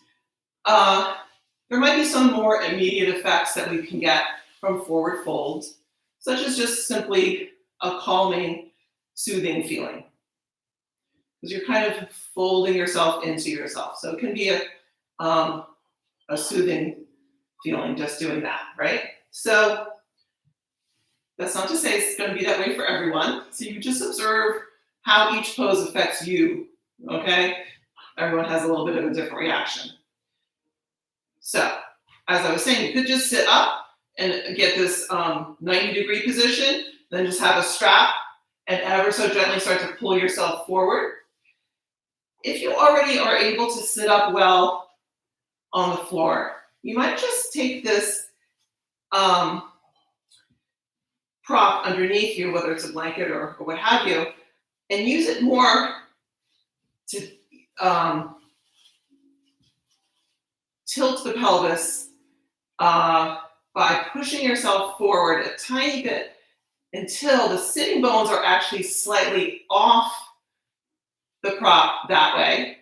[SPEAKER 1] there might be some more immediate effects that we can get from forward fold, such as just simply a calming, soothing feeling. Because you're kind of folding yourself into yourself. So it can be a soothing feeling just doing that, right? So that's not to say it's going to be that way for everyone. So you just observe how each pose affects you, okay? Everyone has a little bit of a different reaction. So, as I was saying, you could just sit up and get this 90-degree position, then just have a strap and ever so gently start to pull yourself forward. If you already are able to sit up well on the floor, you might just take this prop underneath you, whether it's a blanket or what have you, and use it more to tilt the pelvis by pushing yourself forward a tiny bit until the sitting bones are actually slightly off the prop that way,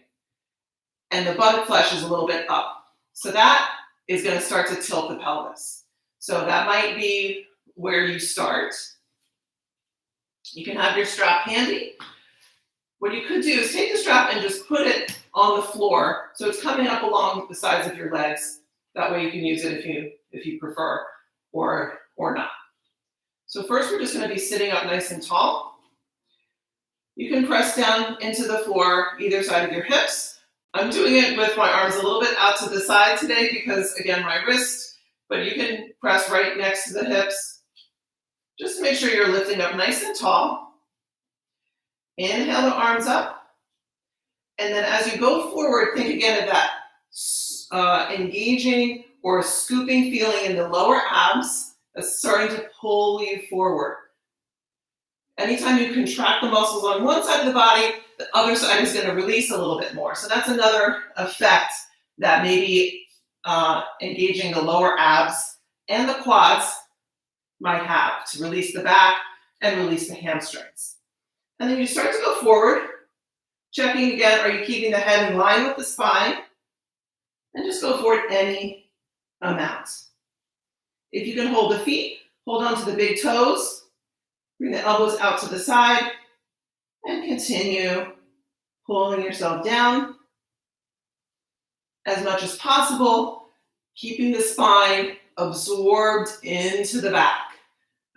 [SPEAKER 1] and the buttock flesh is a little bit up. So that is going to start to tilt the pelvis. So that might be where you start. You can have your strap handy. What you could do is take the strap and just put it on the floor so it's coming up along the sides of your legs. That way you can use it if you prefer or not. So first we're just going to be sitting up nice and tall. You can press down into the floor either side of your hips. I'm doing it with my arms a little bit out to the side today because, again, my wrist, but you can press right next to the hips. Just to make sure you're lifting up nice and tall. Inhale the arms up. And then as you go forward, think again of that engaging or scooping feeling in the lower abs that's starting to pull you forward. Anytime you contract the muscles on one side of the body, the other side is going to release a little bit more. So that's another effect that maybe engaging the lower abs and the quads might have to release the back and release the hamstrings. And then you start to go forward, checking again, are you keeping the head in line with the spine? And just go forward any amount. If you can hold the feet, hold on to the big toes, bring the elbows out to the side, and continue pulling yourself down as much as possible, keeping the spine absorbed into the back.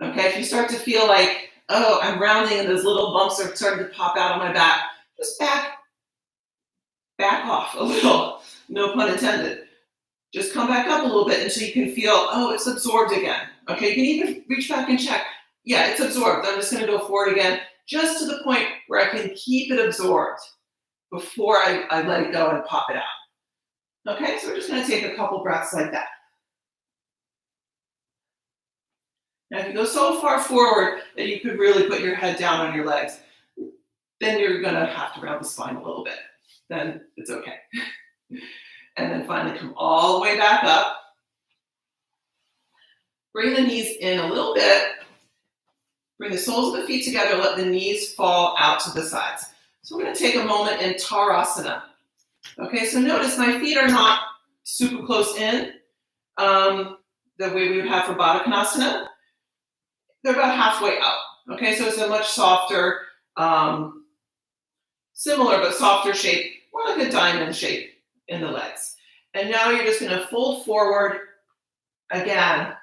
[SPEAKER 1] Okay, if you start to feel like, oh, I'm rounding and those little bumps are starting to pop out on my back, just back off a little, no pun intended. Just come back up a little bit until you can feel, oh, it's absorbed again. Okay, you can even reach back and check. Yeah, it's absorbed. I'm just going to go forward again, just to the point where I can keep it absorbed before I let it go and pop it out. Okay, so we're just going to take a couple breaths like that. Now, if you go so far forward that you could really put your head down on your legs, then you're going to have to round the spine a little bit. Then it's okay. And then finally come all the way back up. Bring the knees in a little bit. Bring the soles of the feet together. Let the knees fall out to the sides. So we're going to take a moment in Tadasana. Okay, so notice my feet are not super close in, the way we would have for Baddha Konasana. They're about halfway up. Okay, so it's a much softer, similar but softer shape, more like a diamond shape in the legs. And now you're just gonna fold forward again,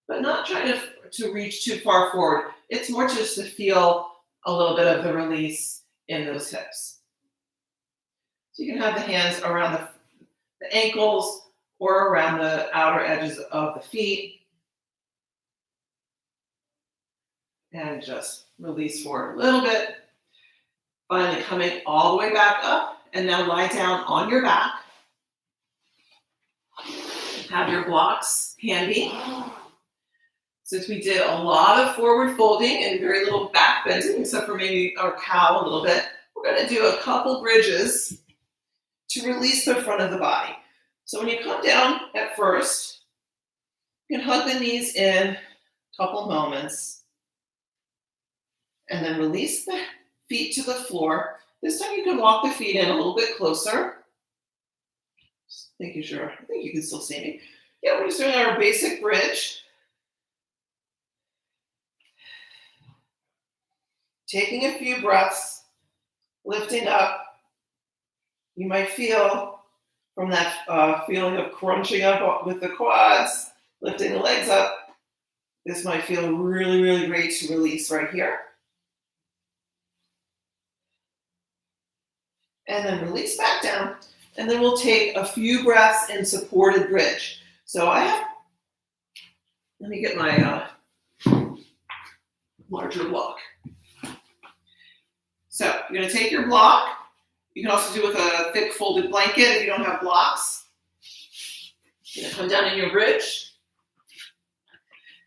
[SPEAKER 1] but not trying to reach too far forward. It's more just to feel a little bit of the release in those hips. So you can have the hands around the ankles or around the outer edges of the feet. And just release forward a little bit. Finally coming all the way back up, and now lie down on your back. Have your blocks handy. Since we did a lot of forward folding and very little back bending, except for maybe our cow a little bit, we're going to do a couple bridges to release the front of the body. So when you come down at first, you can hug the knees in a couple moments. And then release the feet to the floor. This time you can walk the feet in a little bit closer. Just making sure, I think you can still see me. Yeah, we're just doing our basic bridge. Taking a few breaths, lifting up. You might feel from that feeling of crunching up with the quads, lifting the legs up. This might feel really, really great to release right here. And then release back down. And then we'll take a few breaths in supported bridge. So let me get my larger block. So you're going to take your block. You can also do it with a thick folded blanket if you don't have blocks. You're going to come down in your bridge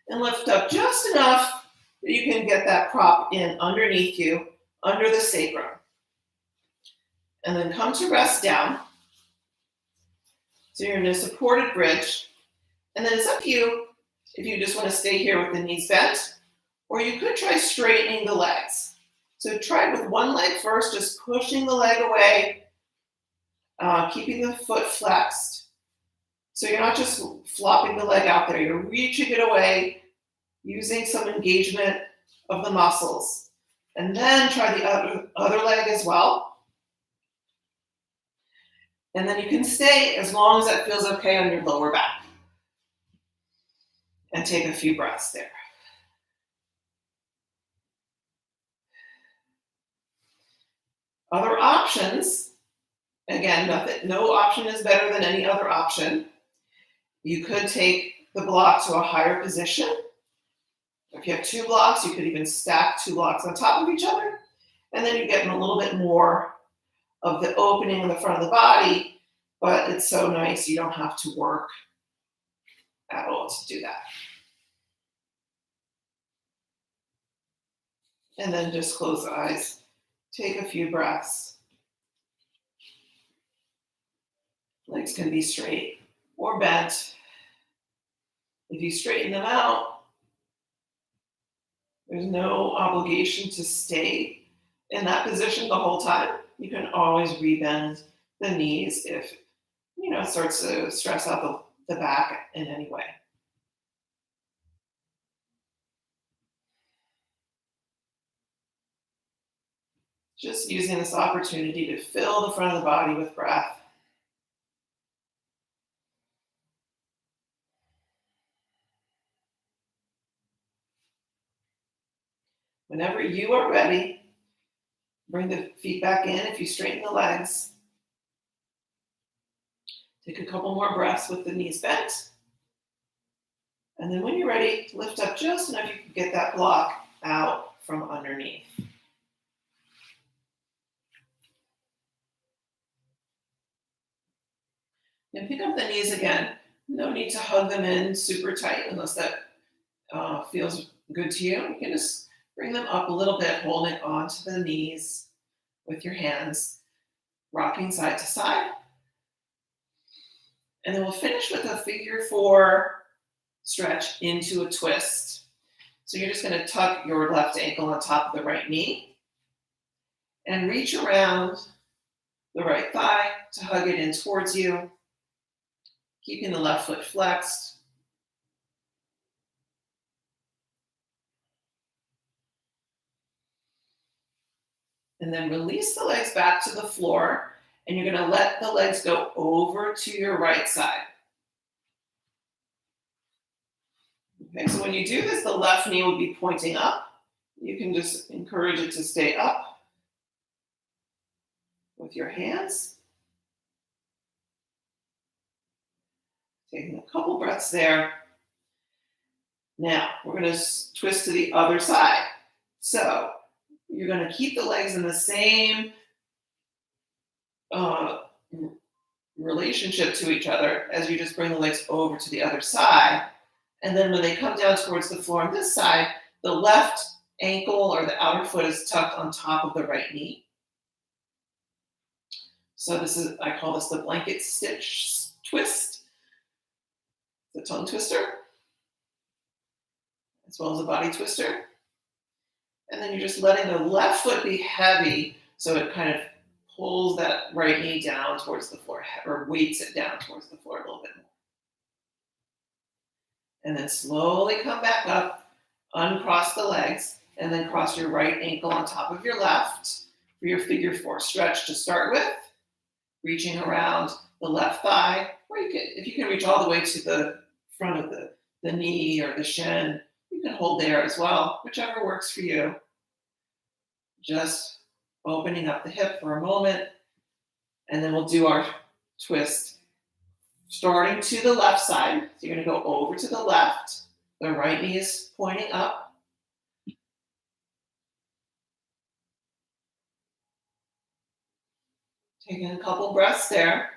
[SPEAKER 1] and lift up just enough that you can get that prop in underneath you, under the sacrum. And then come to rest down. So you're in a supported bridge. And then it's up to you if you just want to stay here with the knees bent, or you could try straightening the legs. So try with one leg first, just pushing the leg away, keeping the foot flexed. So you're not just flopping the leg out there, you're reaching it away, using some engagement of the muscles. And then try the other leg as well. And then you can stay as long as that feels okay on your lower back. And take a few breaths there. Other options, again, no option is better than any other option. You could take the block to a higher position. If you have two blocks, you could even stack two blocks on top of each other. And then you get a little bit more of the opening in the front of the body, but it's so nice you don't have to work at all to do that. And then just close the eyes. Take a few breaths. Legs can be straight or bent. If you straighten them out, there's no obligation to stay in that position the whole time. You can always rebend the knees if it starts to stress out the back in any way. Just using this opportunity to fill the front of the body with breath. Whenever you are ready, bring the feet back in if you straighten the legs. Take a couple more breaths with the knees bent. And then when you're ready, lift up just enough you can get that block out from underneath. And pick up the knees again. No need to hug them in super tight unless that feels good to you. You can just bring them up a little bit, holding onto the knees with your hands, rocking side to side. And then we'll finish with a figure 4 stretch into a twist. So you're just going to tuck your left ankle on top of the right knee and reach around the right thigh to hug it in towards you, keeping the left foot flexed. And then release the legs back to the floor, and you're going to let the legs go over to your right side. Okay, so when you do this, the left knee will be pointing up. You can just encourage it to stay up with your hands. Taking a couple breaths there. Now, we're going to twist to the other side. So, you're going to keep the legs in the same relationship to each other as you just bring the legs over to the other side. And then when they come down towards the floor on this side, the left ankle or the outer foot is tucked on top of the right knee. So this is, I call this the blanket stitch twist, the tongue twister, as well as a body twister. And then you're just letting the left foot be heavy so it kind of pulls that right knee down towards the floor, or weights it down towards the floor a little bit more. And then slowly come back up, uncross the legs, and then cross your right ankle on top of your left for your figure four stretch to start with, reaching around the left thigh, or you can, if you can reach all the way to the front of the knee or the shin, you can hold there as well, whichever works for you. Just opening up the hip for a moment, and then we'll do our twist. Starting to the left side, so you're going to go over to the left. The right knee is pointing up. Taking a couple breaths there.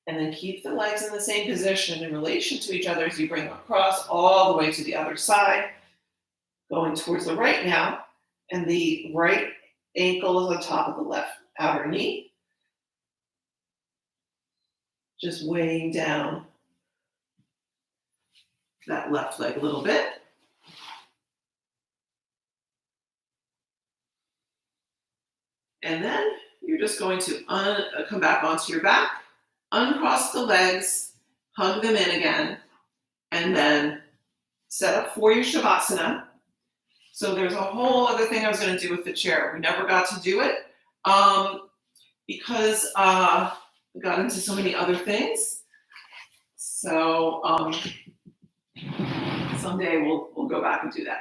[SPEAKER 1] And then keep the legs in the same position in relation to each other as you bring them across all the way to the other side. Going towards the right now, and the right ankle is on top of the left outer knee. Just weighing down that left leg a little bit. And then you're just going to come back onto your back, uncross the legs, hug them in again, and then set up for your Shavasana. So there's a whole other thing I was going to do with the chair. We never got to do it because we got into so many other things. So someday we'll go back and do that.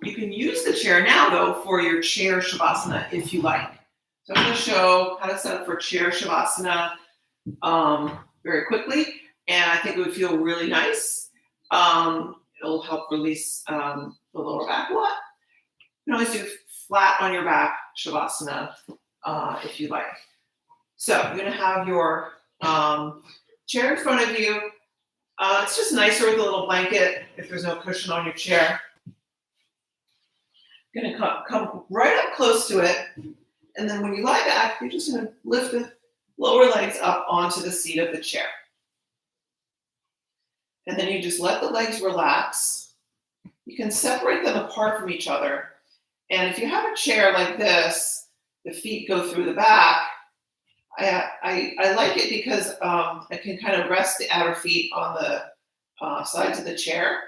[SPEAKER 1] You can use the chair now, though, for your chair Shavasana if you like. So I'm going to show how to set up for chair Shavasana very quickly, and I think it would feel really nice. It'll help release the lower back a lot. You can always do flat on your back Shavasana if you like. So you're going to have your chair in front of you. It's just nicer with a little blanket if there's no cushion on your chair. You're going to come right up close to it. And then when you lie back, you're just going to lift the lower legs up onto the seat of the chair. And then you just let the legs relax. You can separate them apart from each other. And if you have a chair like this, the feet go through the back. I like it because I can kind of rest the outer feet on the sides of the chair.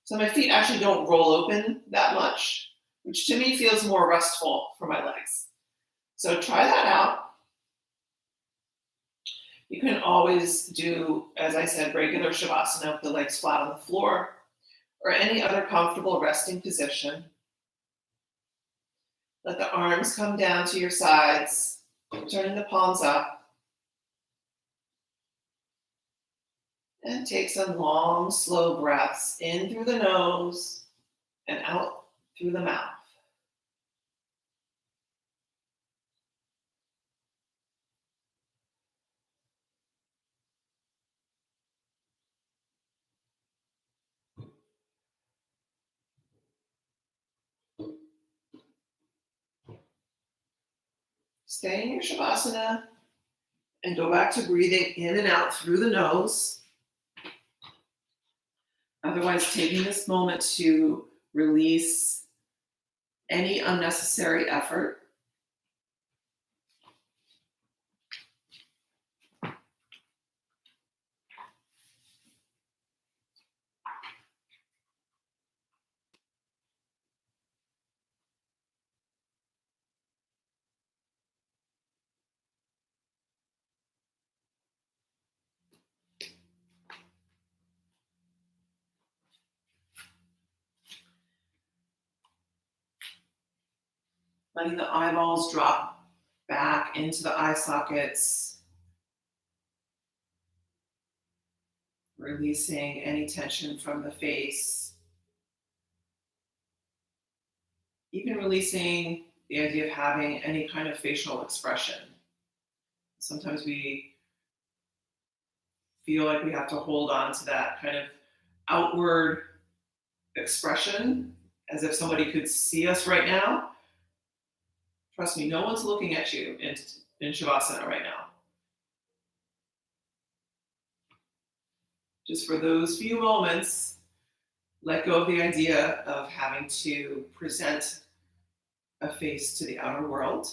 [SPEAKER 1] So my feet actually don't roll open that much, which to me feels more restful for my legs. So try that out. You can always do, as I said, regular Shavasana with the legs flat on the floor, or any other comfortable resting position. Let the arms come down to your sides, turning the palms up. And take some long, slow breaths in through the nose and out through the mouth. Stay in your Shavasana and go back to breathing in and out through the nose. Otherwise, taking this moment to release any unnecessary effort. letting the eyeballs drop back into the eye sockets, releasing any tension from the face, even releasing the idea of having any kind of facial expression. Sometimes we feel like we have to hold on to that kind of outward expression as if somebody could see us right now. Trust me, no one's looking at you in Shavasana right now. Just for those few moments, let go of the idea of having to present a face to the outer world.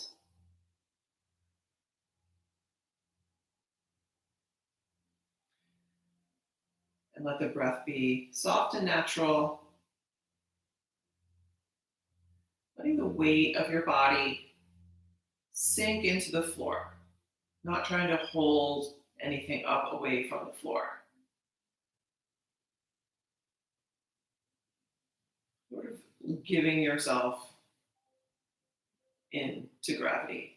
[SPEAKER 1] And let the breath be soft and natural, letting the weight of your body sink into the floor, not trying to hold anything up away from the floor. Sort of giving yourself into gravity.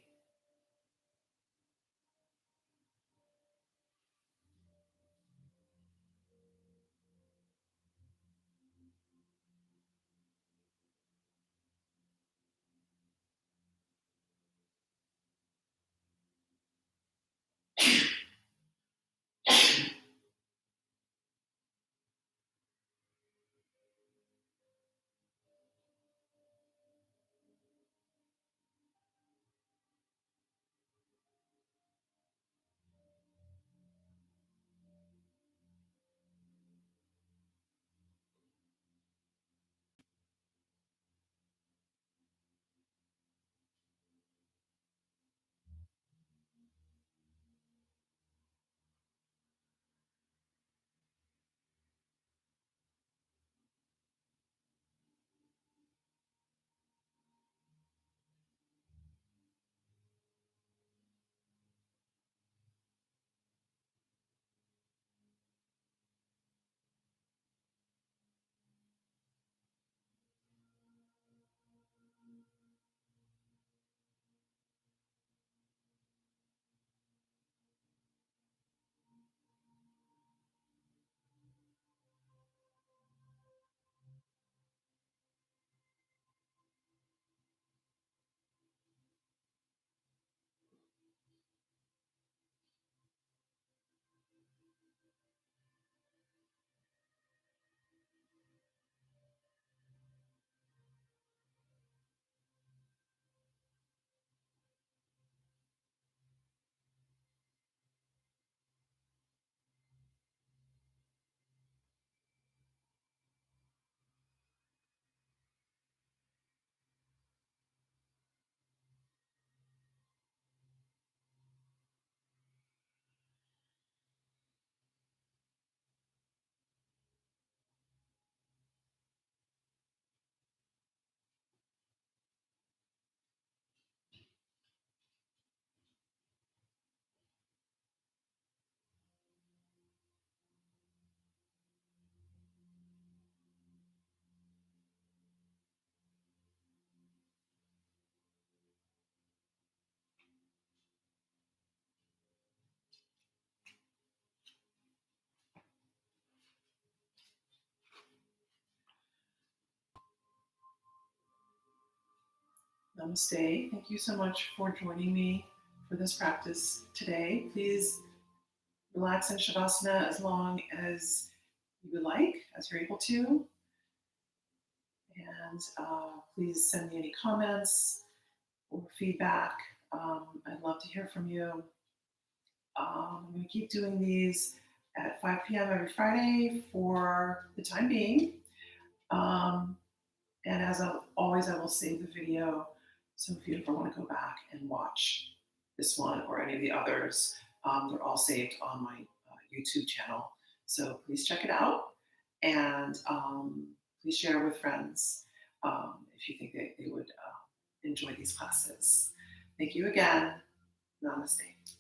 [SPEAKER 1] Namaste. Thank you so much for joining me for this practice today. Please relax in Shavasana as long as you would like, as you're able to. And please send me any comments or feedback. I'd love to hear from you. I'm going to keep doing these at 5 p.m. every Friday for the time being. And as always, I will save the video. So if you ever want to go back and watch this one or any of the others, they're all saved on my YouTube channel. So please check it out. And please share with friends if you think they would enjoy these classes. Thank you again. Namaste.